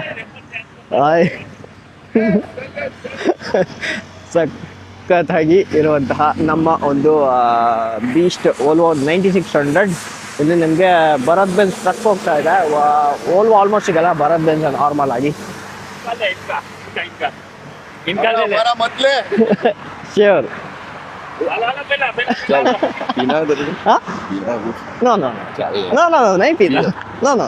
ಸಖತ್ತಾಗಿ ಇರುವಂತಹ ನಮ್ಮ ಒಂದು ಬೀಸ್ಟ್ ಓಲ್ವೋ 9600. ಇಲ್ಲಿ ನಿಮಗೆ ಭರತ್ ಬೆಂಜ್ ಟ್ರಕ್ ಹೋಗ್ತಾ ಇದೆ. ಓಲ್ವೋ ಆಲ್ಮೋಸ್ಟ್ ಸಿಗಲ್ಲ, ಭರತ್ ಬೆಂಜ್ ನಾರ್ಮಲ್ ಆಗಿ. Sure no no no no नहीं पीना. नो नो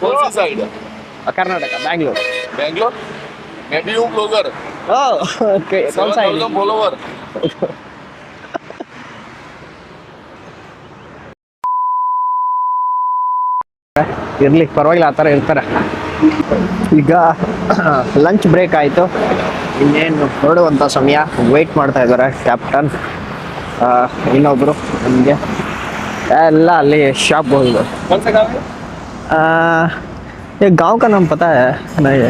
कौन सी साइड है? कर्नाटक, बैंगलोर. बैंगलोर? मैं भी हूँ ब्लॉगर. ओके, कौन सा है? फॉलोवर. ಇರಲಿ, ಪರವಾಗಿಲ್ಲ, ಆ ಥರ ಇರ್ತಾರೆ. ಈಗ ಲಂಚ್ ಬ್ರೇಕ್ ಆಯಿತು. ಇನ್ನೇನು ಹೊರಡುವಂಥ ಸಮಯ. ವೆಯ್ಟ್ ಮಾಡ್ತಾ ಇದ್ದಾರೆ ಕ್ಯಾಪ್ಟನ್, ಇನ್ನೊಬ್ಬರು ನಮಗೆ ಎಲ್ಲ ಅಲ್ಲಿ ಶಾಪ್ ಹೋಗಿದ್ದು. ये गांव का नाम पता है नहीं?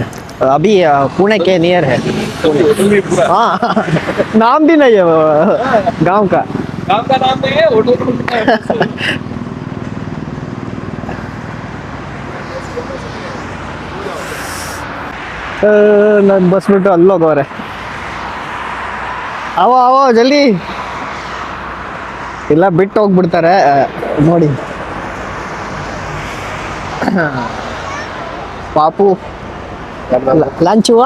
अभी पुणे के नियर है. हाँ, नाम भी नहीं है वो गांव का. गांव का नाम नहीं है, ನಾನು ಬಸ್ ಬಿಟ್ಟು ಅಲ್ಲೋಗವ್ರೆ. ಅವೋ ಅವೋ ಜಲ್ದಿ, ಇಲ್ಲ ಬಿಟ್ಟು ಹೋಗ್ಬಿಡ್ತಾರೆ ನೋಡಿ. ಪಾಪು ಲಂಚ್ ಹೂವ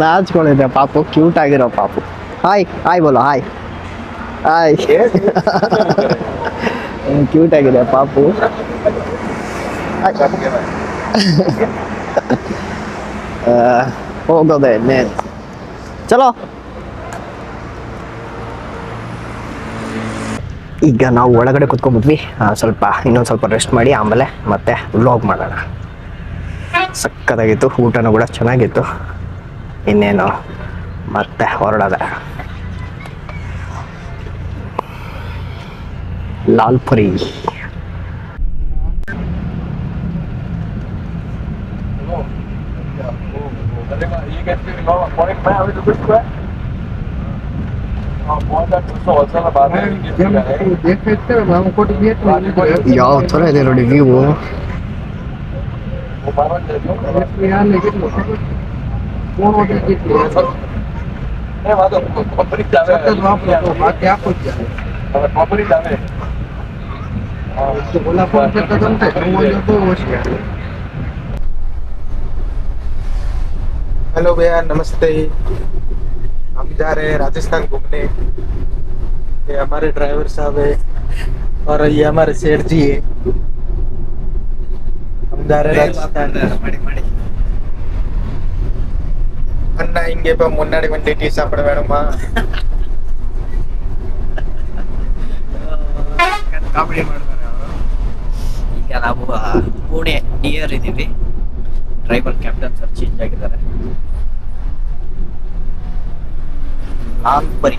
ನಾಚ್ಕೊಂಡಿದೆ ಪಾಪು. ಕ್ಯೂಟ್ ಆಗಿರೋ ಪಾಪು. ಹಾಯ್ ಹಾಯ್ ಬೋಲೋ, ಹಾಯ್ ಹಾಯ್. ಕ್ಯೂಟ್ ಆಗಿದೆ ಪಾಪು. ಹೋಗೋದೆ ಇನ್ನೇನು. ಚಲೋ, ಈಗ ನಾವು ಒಳಗಡೆ ಕುತ್ಕೊಂಡ್ಬಿಟ್ವಿ. ಇನ್ನೊಂದು ಸ್ವಲ್ಪ ರೆಸ್ಟ್ ಮಾಡಿ ಆಮೇಲೆ ಮತ್ತೆ ವ್ಲಾಗ್ ಮಾಡೋಣ. ಸಕ್ಕತ್ತಾಗಿತ್ತು, ಊಟನೂ ಕೂಡ ಚೆನ್ನಾಗಿತ್ತು. ಇನ್ನೇನು ಮತ್ತೆ ಹೊರಡೋದೆ. ಲಾಲ್ಪುರಿ. ಯಾವ ಥರ ಇದೆ ನೋಡಿ ವ್ಯೂ. हेलो भैया, नमस्ते. हम जा रहे हैं राजस्थान घूमने. ये हमारे ड्राइवर साहब है और ये हमारे सेठ जी है. हम जा रहे हैं राजस्थान. अन्ना हिंगे पे मुन्नाडी वंडी टी सापड़ वेणुमा. ಕಾಮಿಡಿ ಮಾಡ್ತಾರೆ ಅವರು. ಈಗ ನಾವು ಪುಣೆ ನಿಯರ್ ಇದ್ದೀವಿ. ಡ್ರೈವರ್ ಕ್ಯಾಪ್ಟನ್ ಸರ್ ಚೇಂಜ್ ಆಗಿದ್ದಾರೆ. Nagpuri.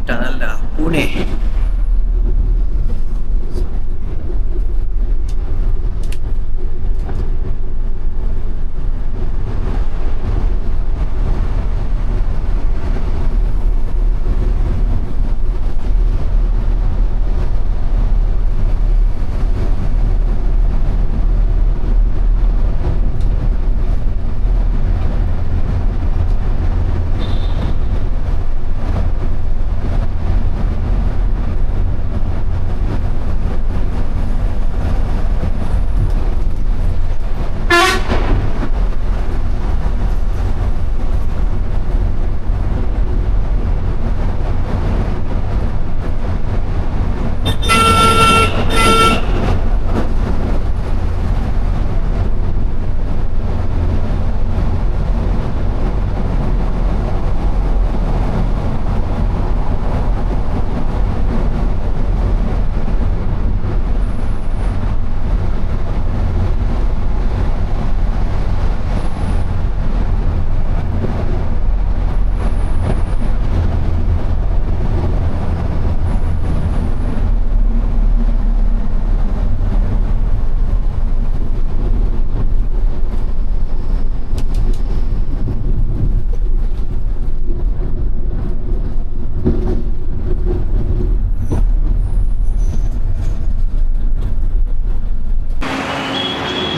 Tunnel Pune.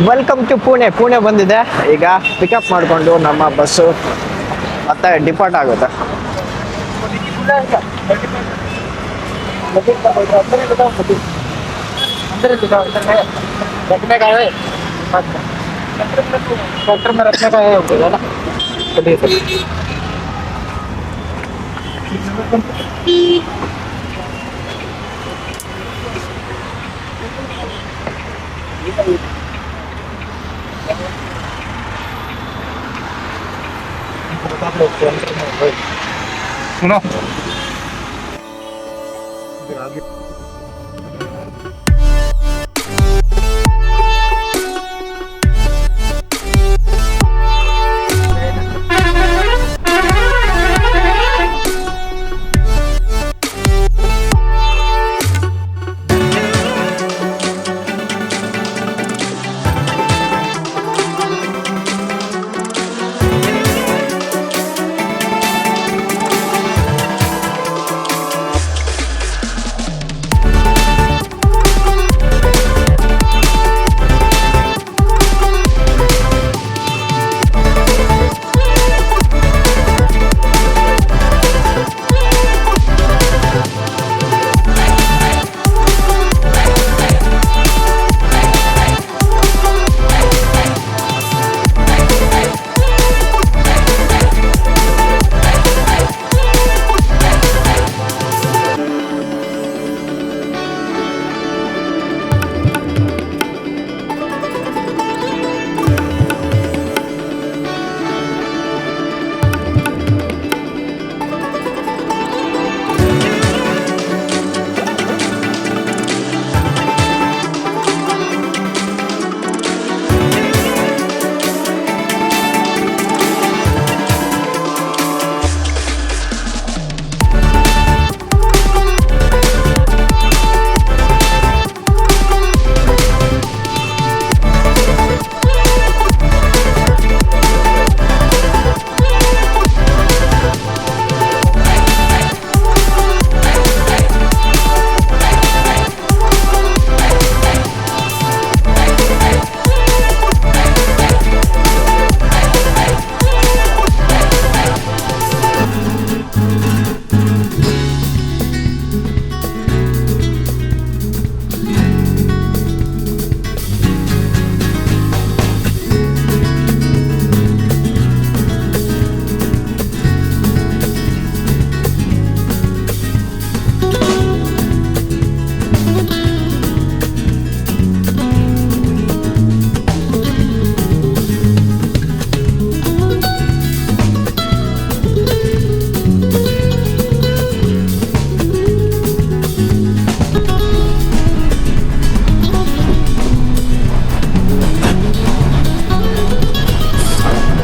Welcome to Pune ಬಂದಿದೆ. ಈಗ ಪಿಕಪ್ ಮಾಡಿಕೊಂಡು ನಮ್ಮ ಬಸ್ಸು ಮತ್ತೆ ಡಿಪಾರ್ಟ್ ಆಗುತ್ತೆ. सुनो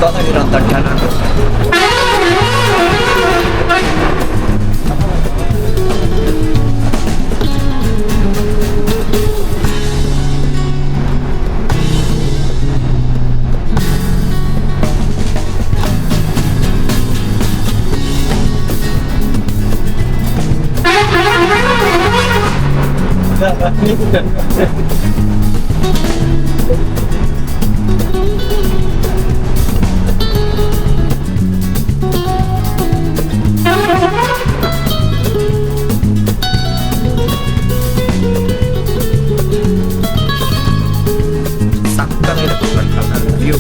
ಸಕ್ಕತ್ತಾಗಿರೋಂಥ ಟನಲ್. ವ್ಯೂ.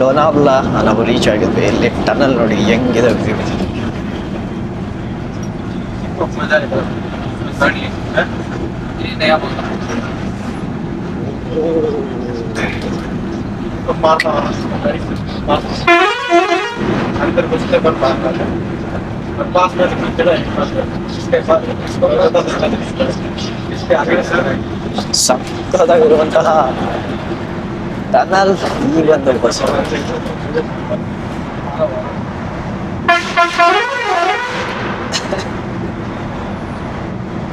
ಲೋನಾವ್ಲಾ ನಾವು ರೀಚ್ ಆಗಿದ್ವಿ. ಇಲ್ಲಿ ಟನಲ್ ನೋಡಿ ಹೆಂಗಿದೆ ವ್ಯೂ. ये नया बोला अंदर घुसने पर पास में इसके बाद इसके आगे ಸಕ್ಕತ್ತಾಗಿರುವಂತಹ ಟನಲ್ ಈ ಒಂದು ಬಸ್.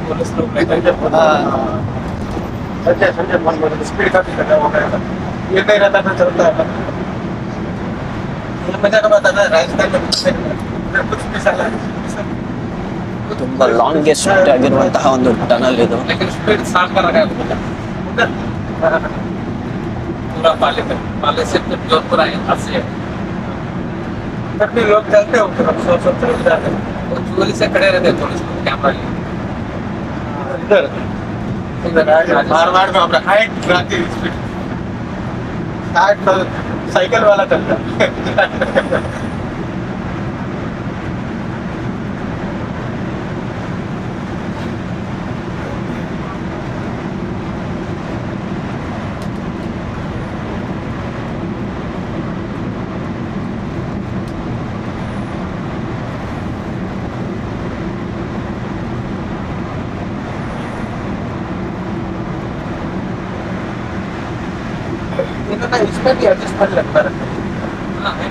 पुलिस लोग संजय संजय स्पीड काफी कर रहा होगा. ये नहीं रहता ना चलता है. ये मजा का बात है ना, राजस्थान में कुछ भी साला ತುಂಬಾ ಲಾಂಗೆಸ್ಟ್ ಆಗಿರುವಂತಹ ಒಂದು ಟನಲ್ ಇದು. लेकिन स्पीड 60 का रखा है पूरा पाले से फिर जोधपुर आए से अपने लोग चलते हो सौ चल जाते हैं. वो चोरी से खड़े रहते हैं पुलिस कैमरा लिए इधर मारवाड़ में अपना हाइट गिराती स्पीड 60 साइकिल वाला चलता है. इन्होंने इसमें भी एडजस्टमेंट लगता है. हाँ है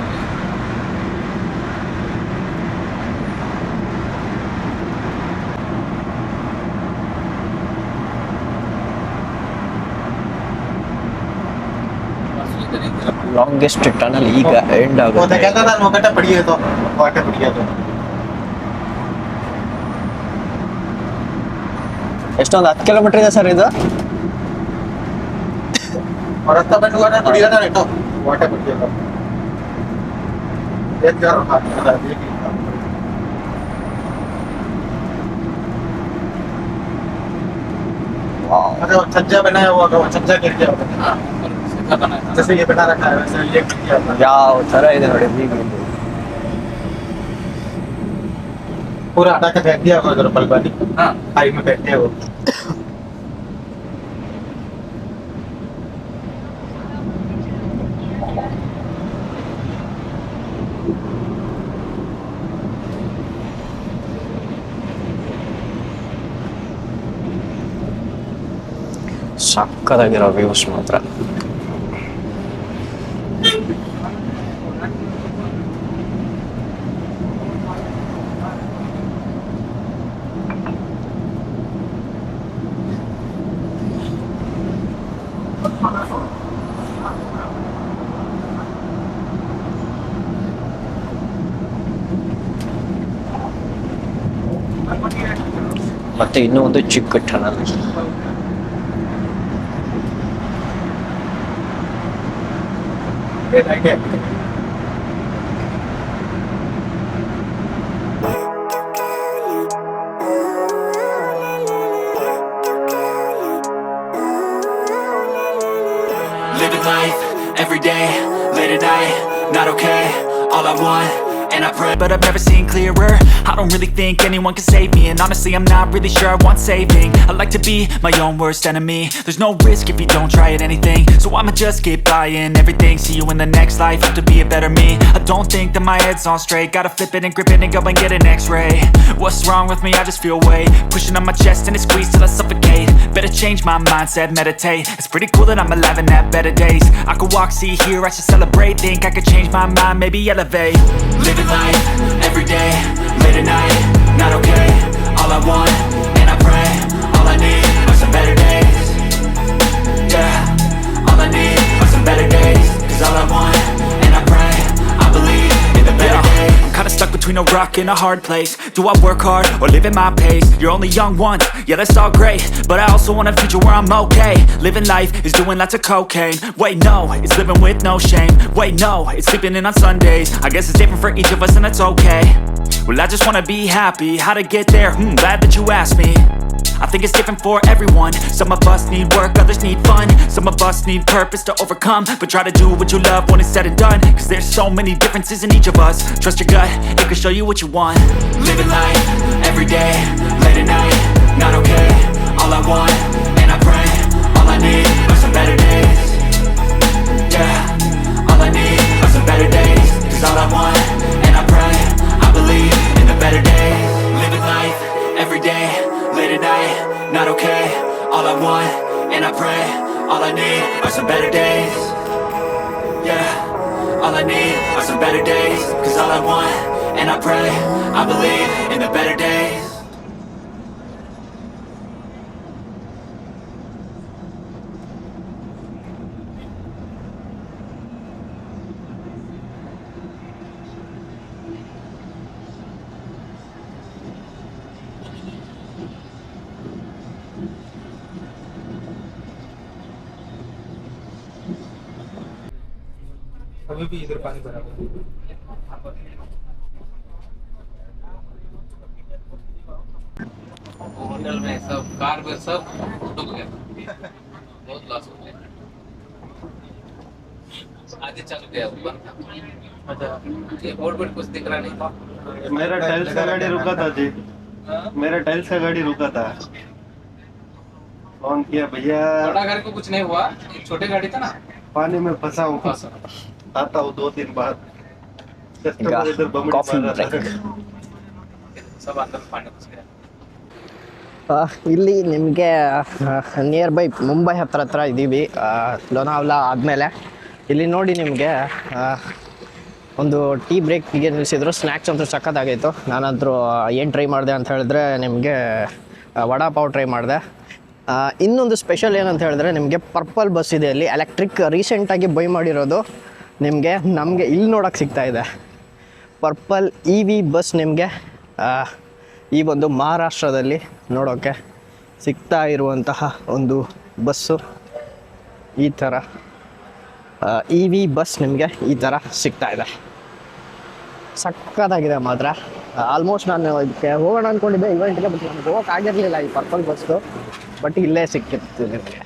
ಲಾಂಗೆಸ್ಟ್ ಟನಲ್ ಈಗ ಎಂಡ್ वो तो ಆಗುತ್ತೆ. कहता था नौकटा पड़ी है तो वाटर पड़ी है तो ಎಷ್ಟೊಂದು 10 ಕಿಲೋಮೀಟರ್ ಇದೆ ಸರ್ ಇದು. और रास्ता बंद हुआ ना पड़ी था नहीं तो वाटर पड़ी है तो एक जार हाथ लगा देखिए. मतलब छज्जा बनाया हुआ होगा, वो छज्जा गिर गया होगा. हाँ सीधा बना है जैसे ये बना रखा है वैसे ये गिर गया होगा. ಯಾವ ತರ ಇದೆ ನೋಡಿ ವ್ಯೂ ಇಲ್ಲಿ. पूरा हटा के फेंक दिया होगा उधर बलबानी हाँ खाई में फेंक दिया होगा. ಸಕ್ಕತ್ತಾಗಿರೋ ವ್ಯೂಸ್ ಮಾತ್ರ. ಮತ್ತೆ ಇನ್ನೂ ಒಂದು ಚಿಕ್ಕ ಟನಲ್. ये नहीं है. Living life, every day, late at night, not okay. All I want, and I pray, but I've never seen clearer. I don't really think anyone can save me, and honestly I'm not really sure I want saving. I like to be my own worst enemy. There's no risk if you don't try at anything, so I'ma just keep buying everything. See you in the next life, have to be a better me. I don't think that my head's on straight, gotta flip it and grip it and go and get an x-ray. What's wrong with me? I just feel weight pushing on my chest and it squeezes till I suffocate. Better change my mindset, meditate. It's pretty cool that I'm alive and have better days. I could walk, see, hear, I should celebrate. Think I could change my mind, maybe elevate. Living life, every day, late at night, not okay. All I want, and I pray, all I need are some better days. Yeah, all I need are some better days. Cause all I want, and I pray, I believe in the better days. I'm kinda stuck between a rock and a hard place. Do I work hard or live at my pace? You're only young once, yeah that's all great, but I also want a future where I'm okay. Living life is doing lots of cocaine. Wait no, it's living with no shame. Wait no, it's sleeping in on Sundays. I guess it's different for each of us and that's okay. Well I just wanna be happy, how to get there? Glad that you asked me. I think it's different for everyone. Some of us need work, others need fun. Some of us need purpose to overcome. But try to do what you love when it's said and done. Cause there's so many differences in each of us. Trust your gut, it can show you what you want. Living life, every day, late at night, not okay. All I want, and I pray, all I need are some better days. Yeah, all I need are some better days. Cause all I want, and I pray, I believe in the better days. Living life, every day, late at night, not okay. All I want, and I pray, all I need are some better days. Yeah, all I need are some better days. Cause all I want, and I pray, I believe in the better days. अभी भी इधर पानी भरा हुआ है। Hotel में सब car में सब डूब गया, बहुत लॉस हो गया। आगे चल गया ऊपर। अच्छा, ये बोर्ड पर कुछ दिख रहा नहीं था। मेरा टाइल्स का गाड़ी रुका था जी, मेरा टाइल्स का गाड़ी रुका था। फोन किया भैया, बड़ा गाड़ी को कुछ नहीं हुआ, एक छोटे गाड़ी था ना, पानी में फंसा हूँ, आता हूँ 2 दिन बाद। कस्टमर इधर बम मार रहा था, सब अंदर पानी घुस गया। ಇಲ್ಲಿ ನಿಮಗೆ ನಿಯರ್ ಬೈ ಮುಂಬೈ ಹತ್ರ ಇದ್ದೀವಿ, ಲೋನಾವಲಾ ಆದಮೇಲೆ. ಇಲ್ಲಿ ನೋಡಿ ನಿಮಗೆ ಒಂದು ಟೀ ಬ್ರೇಕ್ಗೆ ನಿಲ್ಲಿಸಿದ್ರು. ಸ್ನ್ಯಾಕ್ಸ್ ಅಂತೂ ಸಖತ್ತಾಗಿತ್ತು. ನಾನಂತರೂ ಏನು ಟ್ರೈ ಮಾಡಿದೆ ಅಂತ ಹೇಳಿದ್ರೆ ನಿಮಗೆ ವಡಾ ಪಾವ್ ಟ್ರೈ ಮಾಡಿದೆ. ಇನ್ನೊಂದು ಸ್ಪೆಷಲ್ ಏನಂತ ಹೇಳಿದ್ರೆ ನಿಮಗೆ ಪರ್ಪಲ್ ಬಸ್ ಇದೆ ಅಲ್ಲಿ, ಎಲೆಕ್ಟ್ರಿಕ್, ರೀಸೆಂಟಾಗಿ ಬೈ ಮಾಡಿರೋದು. ನಮಗೆ ಇಲ್ಲಿ ನೋಡೋಕ್ಕೆ ಸಿಗ್ತಾಯಿದೆ ಪರ್ಪಲ್ EV ಬಸ್. ನಿಮಗೆ ಈ ಒಂದು ಮಹಾರಾಷ್ಟ್ರದಲ್ಲಿ ನೋಡೋಕ್ಕೆ ಸಿಗ್ತಾ ಇರುವಂತಹ ಒಂದು ಬಸ್ಸು ಈ ಥರ EV ಬಸ್ ನಿಮಗೆ ಈ ಥರ ಸಿಗ್ತಾ ಇದೆ. ಸಕ್ಕತ್ತಾಗಿದೆ ಮಾತ್ರ. ಆಲ್ಮೋಸ್ಟ್ ನಾನು ಇದಕ್ಕೆ ಹೋಗೋಣ ಅಂದ್ಕೊಂಡಿದ್ದೆ ಇವೆಂಟ್ಗೆ, ಬಟ್ ನನಗೆ ಹೋಗೋಕ್ಕಾಗಿರಲಿಲ್ಲ ಈ ಪರ್ಪಲ್ ಬಸ್ಸು, ಬಟ್ ಇಲ್ಲೇ ಸಿಕ್ಕಿತ್ತು ನಿಮಗೆ.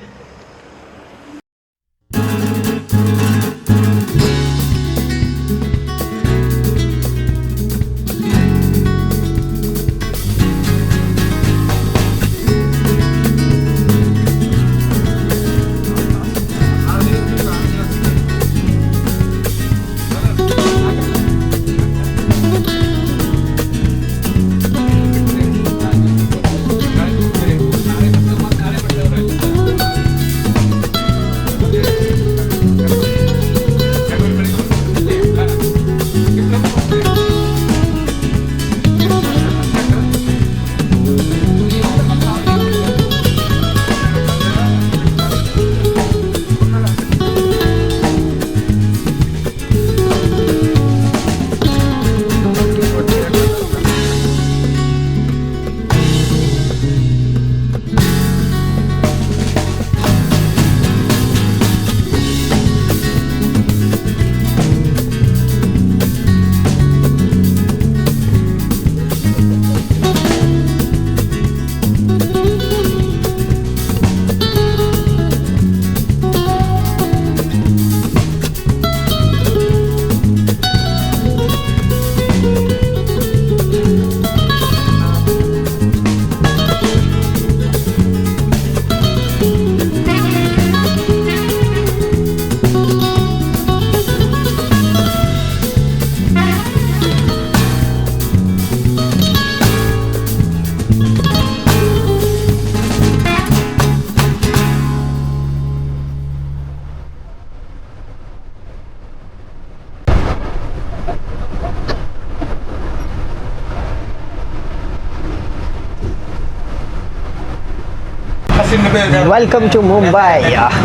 Welcome to Mumbai.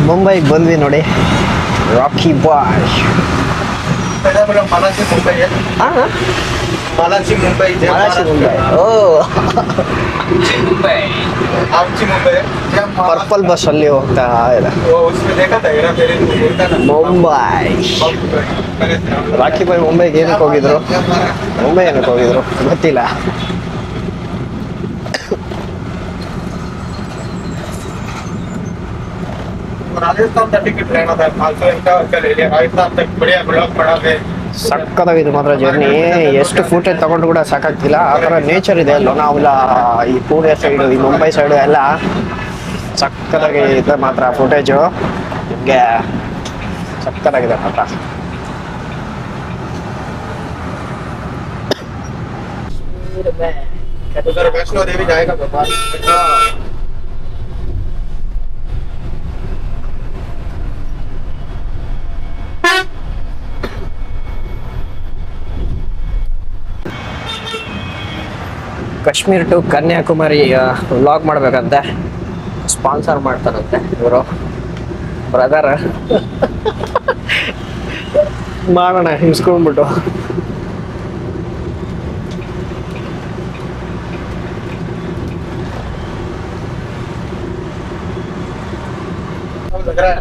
ಮುಂಬೈಗೆ ಬಂದ್ವಿ ನೋಡಿ, ರಾಕಿ ಬಾಯ್. मालाची मुंबई है. मालाची मुंबई ಮುಂಬೈ. ಓ, आपची मुंबई है. ಪರ್ಪಲ್ ಬಸ್ ಅಲ್ಲಿ ಹೋಗ್ತಾ ಇದೆ. वो उसमें देखा था हेरा फेरी में बोलता था ಮುಂಬೈ. ರಾಕಿ ಬಾಯ್ ಮುಂಬೈಗೆ ಏನಕ್ಕೆ ಹೋಗಿದ್ರು? ಮುಂಬೈ ಏನಕ್ಕೆ ಹೋಗಿದ್ರು ಗೊತ್ತಿಲ್ಲ. राजस्थान का टिकट लेना था. 500 का ले लिया. राजस्थान तक बढ़िया ब्लॉक पड़ा है. ಸಕ್ಕತ್ತಾಗಿದೆ ಮಾತ್ರ ಜರ್ನಿ. ಎಷ್ಟು ಫೂಟೇಜ್ ತಗೊಂಡು ಕೂಡ ಸಾಕಾಗ್ತಿಲ್ಲ. ಆ ಥರ ನೇಚರ್ ಇದೆ ಲೋನಾವಲ, ಈ ಪುಣೆ ಸೈಡು, ಈ ಮುಂಬೈ ಸೈಡು ಎಲ್ಲ ಸಕ್ಕತ್ತಾಗಿ ಇದೆ ಮಾತ್ರ ಫುಟೇಜು. ನಿಮಗೆ ಸಕ್ಕತ್ತಾಗಿದೆ ಮಾತ್ರ. उधर वैष्णो देवी जाएगा भगवान. ಕಾಶ್ಮೀರ್ ಟು ಕನ್ಯಾಕುಮಾರಿ ವ್ಲಾಗ್ ಮಾಡ್ಬೇಕಂತೆ, ಸ್ಪಾನ್ಸರ್ ಮಾಡ್ತಾರಂತೆ ಇವರು ಬ್ರದರ್. ಮಾಡೋಣ ಹಿಮ್ಸ್ಕೊಂಡ್ಬಿಟ್ಟು. लग रहा है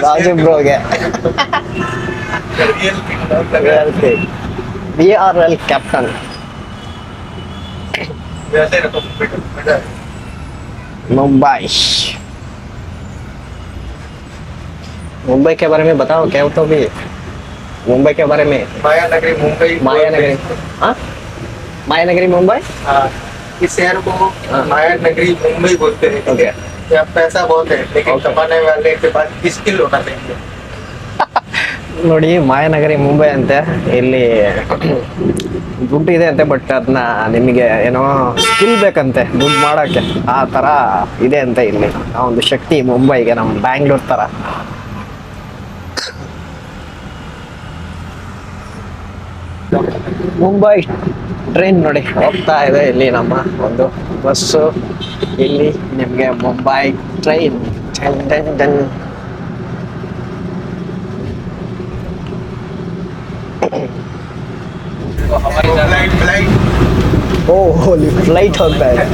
ರಾಜು ಬ್ರೋಗೆ BRL कैप्टन. वैसे रखो मुंबई. मुंबई के बारे में बताओ क्या तो भी. मुंबई के बारे में. माया नगरी मुंबई. माया नगरी. हाँ, माया नगरी मुंबई. हाँ, इस शहर को माया नगरी मुंबई बोलते हैं. ओके. यहाँ पैसा बहुत है, लेकिन कमाने वाले के पास स्किल होना चाहिए. ನೋಡಿ, ಮಾಯನಗರಿ ಮುಂಬೈ ಅಂತೆ. ಇಲ್ಲಿ ದುಡ್ಡು ಇದೆ ಅಂತೆ, ಬಟ್ ಅದನ್ನ ನಿಮಗೆ ಏನೋ ಸ್ಕಿಲ್ ಬೇಕಂತೆ ದುಡ್ಡು ಮಾಡೋಕ್ಕೆ. ಆ ಥರ ಇದೆ ಅಂತೆ ಇಲ್ಲಿ ಆ ಒಂದು ಶಕ್ತಿ ಮುಂಬೈಗೆ, ನಮ್ಮ ಬ್ಯಾಂಗ್ಳೂರ್ ಥರ. ಮುಂಬೈ ಟ್ರೈನ್ ನೋಡಿ ಹೋಗ್ತಾ ಇದೆ. ಇಲ್ಲಿ ನಮ್ಮ ಒಂದು ಬಸ್ಸು. ಇಲ್ಲಿ ನಿಮಗೆ ಮುಂಬೈ ಟ್ರೈನ್. ಓಹ್, ಫ್ಲೈಟ್ ಹೋಗ್ತಾ ಇದೆ.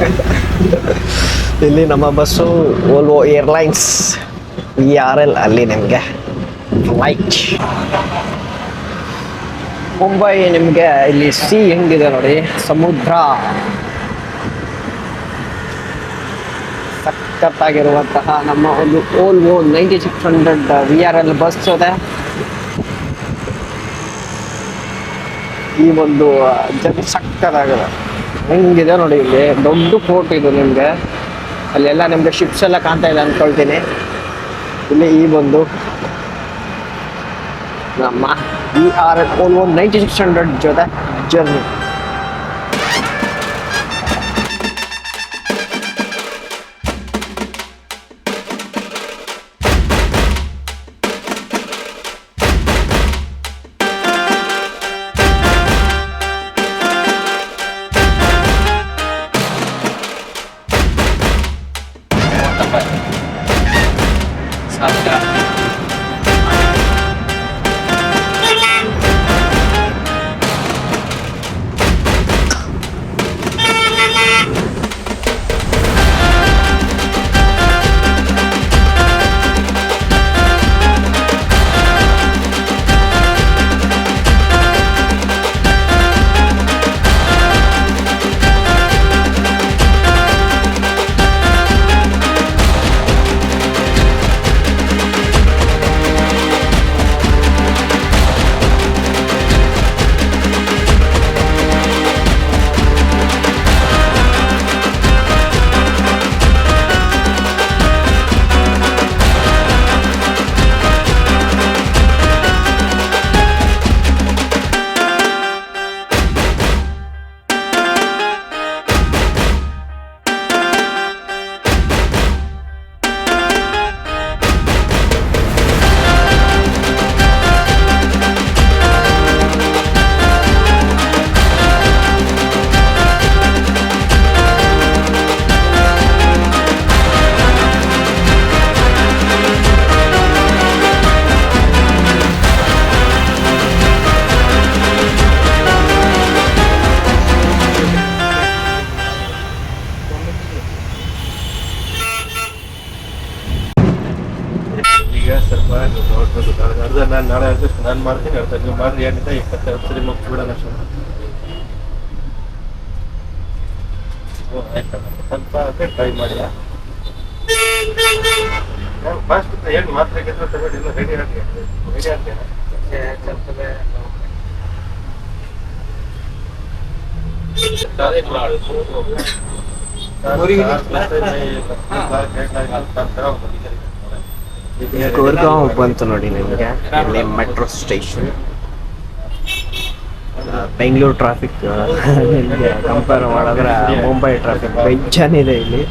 ಇಲ್ಲಿ ನಮ್ಮ ಬಸ್ಸು ವೋಲ್ವೋ ಏರ್ಲೈನ್ಸ್ VRL. ಅಲ್ಲಿ ನಿಮಗೆ ಫ್ಲೈಟ್. ಮುಂಬೈ ನಿಮಗೆ ಇಲ್ಲಿ ಸಿ ಹೆಂಗಿದೆ ನೋಡಿ, ಸಮುದ್ರ. ಸಖತ್ತಾಗಿರುವಂತಹ ನಮ್ಮ ಒಂದು ವೋಲ್ವೋ 9600 VRL ಬಸ್ ಇದೆ. ಈ ಒಂದು ಜರ್ನಿ ಸಕ್ಕತ್ತಾಗಿದೆ. ಹೆಂಗಿದೆ ನೋಡಿ, ಇಲ್ಲಿ ದೊಡ್ಡ ಫೋರ್ಟ್ ಇದು ನಿಮಗೆ. ಅಲ್ಲೆಲ್ಲ ನಿಮಗೆ ಶಿಪ್ಸ್ ಎಲ್ಲ ಕಾಣ್ತಾ ಇದೆ ಅಂದ್ಕೊಳ್ತೀನಿ. ಇಲ್ಲಿ ಈ ಒಂದು ನಮ್ಮ VRL ವೋಲ್ವೋ 9600 ಜೊತೆ ಜರ್ನಿ. ಅರ್ಧ ನಾನು ನಾಳೆ ಅಡ್ಜಸ್ಟ್ ನಾನು ಮಾಡ್ತೀನಿ, ಅರ್ಧ ನೀವು ಮಾಡ್ರಿ. ಏನಿದೆ 20 ಸರಿ ಮುಗಿಸ್ಬಿಡೋಣ ಅಷ್ಟೇ. ಸ್ವಲ್ಪ ಅದೇ ಟ್ರೈ ಮಾಡಿ. ಫಸ್ಟ್ ಏನು ಮಾತ್ರೆ ಗೆದ್ದು ತಗೊಂಡು ಎಲ್ಲ ರೆಡಿ ಆಗಿ ಆಗ್ತೇನೆ. ಗುರ್ಗಾಂವ್ ಬಂತು ನೋಡಿ ನಿಮಗೆ. ಇಲ್ಲಿ ಮೆಟ್ರೋ ಸ್ಟೇಷನ್. ಬೆಂಗಳೂರು ಟ್ರಾಫಿಕ್ ನಿಮಗೆ ಕಂಪೇರ್ ಮಾಡಿದ್ರೆ ಮುಂಬೈ ಟ್ರಾಫಿಕ್ ಬೆಂಚನಿದೆ ಇಲ್ಲಿ.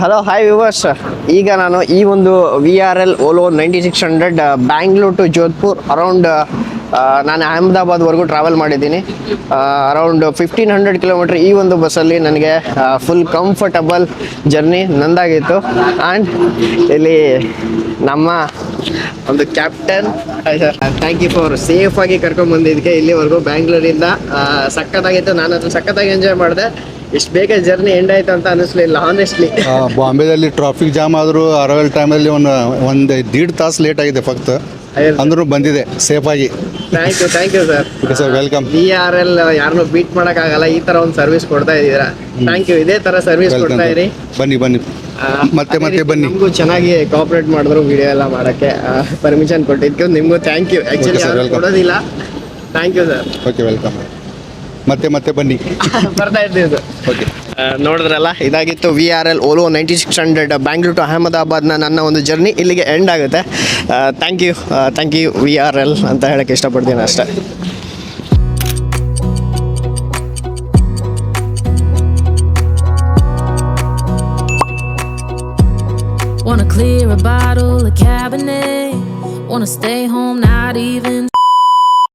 ಹಲೋ ಹಾಯ್ ವ್ಯೂವರ್ಸ್, ಈಗ ನಾನು ಈ ಒಂದು VRL Volvo 9600 Bangalore to Jodhpur around ನಾನು ಅಹಮದಾಬಾದ್ವರೆಗೂ ಟ್ರಾವೆಲ್ ಮಾಡಿದ್ದೀನಿ. ಅರೌಂಡ್ 1500 ಕಿಲೋಮೀಟ್ರ್ ಈ ಒಂದು ಬಸ್ಸಲ್ಲಿ ನನಗೆ ಫುಲ್ ಕಂಫರ್ಟಬಲ್ ಜರ್ನಿ ನಂದಾಗಿತ್ತು. ಆ್ಯಂಡ್ ಇಲ್ಲಿ ನಮ್ಮ ಒಂದು captain, sir thank you for ಸೇಫಾಗಿ ಕರ್ಕೊಂಡ್ಬಂದಿದ್ದಕ್ಕೆ ಇಲ್ಲಿವರೆಗೂ ಬ್ಯಾಂಗ್ಳೂರಿಂದ. ಸಖತ್ತಾಗಿತ್ತು, ನಾನು ಅದು ಸಖತ್ತಾಗಿ ಎಂಜಾಯ್ ಮಾಡಿದೆ. ಇಷ್ಟು ಬೇಗ ಜರ್ನಿ ಎಂಡ್ ಆಯ್ತು ಅಂತ ಅನ್ನಿಸ್ಲಿಲ್ಲ ಆನೆಸ್ಟ್ಲಿ. ಬಾಂಬೆದಲ್ಲಿ ಟ್ರಾಫಿಕ್ ಜಾಮ್ ಆದರೂ ಅರವಲ್ ಟೈಮಲ್ಲಿ ಒಂದು 1.5 ತಾಸು ಲೇಟ್ ಆಗಿದೆ ಫಕ್ತ್, ಅಂದ್ರೂ ಬಂದಿದೆ ಸೇಫಾಗಿ. Thank you sir. Sir welcome. VRL ಯಾರನ್ನೂ ಬೀಟ್ ಮಾಡೋಕ್ಕಾಗಲ್ಲ, ಈ ಥರ ಒಂದು ಸರ್ವಿಸ್ ಕೊಡ್ತಾ ಇದ್ದೀರಾ. Thank you. ಇದೇ ಥರ ಸರ್ವಿಸ್ ಕೊಡ್ತಾ ಇರಿ. ಬನ್ನಿ ಮತ್ತೆ ಬನ್ನಿ. ನಿಮಗೂ ಚೆನ್ನಾಗಿ ಕೋಆಪರೇಟ್ ಮಾಡಿದ್ರು ವಿಡಿಯೋ ಎಲ್ಲ ಮಾಡೋಕ್ಕೆ ಪರ್ಮಿಷನ್ ಕೊಟ್ಟಿದ್ದಕ್ಕೆ ನಿಮಗೂ ಥ್ಯಾಂಕ್ ಯು. ಆ್ಯಕ್ಚುಲಿ ಯಾರು ಕೊಡೋದಿಲ್ಲ. Thank you sir. Okay welcome. ಮತ್ತೆ ಬನ್ನಿ. ಬರ್ತಾ ಇದ್ದೀವಿ ಸರ್. ಓಕೆ, ನೋಡಿದ್ರಲ್ಲ, ಇದಾಗಿತ್ತು VRL ಓಲೋ 9600 ಬ್ಯಾಂಗ್ಳೂರ್ ಟು ಅಹಮದಾಬಾದ್ನ ನನ್ನ ಒಂದು ಜರ್ನಿ. ಇಲ್ಲಿಗೆ ಎಂಡ್ ಆಗುತ್ತೆ. ಥ್ಯಾಂಕ್ ಯು VRL ಅಂತ ಹೇಳಕ್ಕೆ ಇಷ್ಟಪಡ್ತೀನಿ ಅಷ್ಟೇ. Wanna clear a bottle of Cabernet. Wanna stay home, not even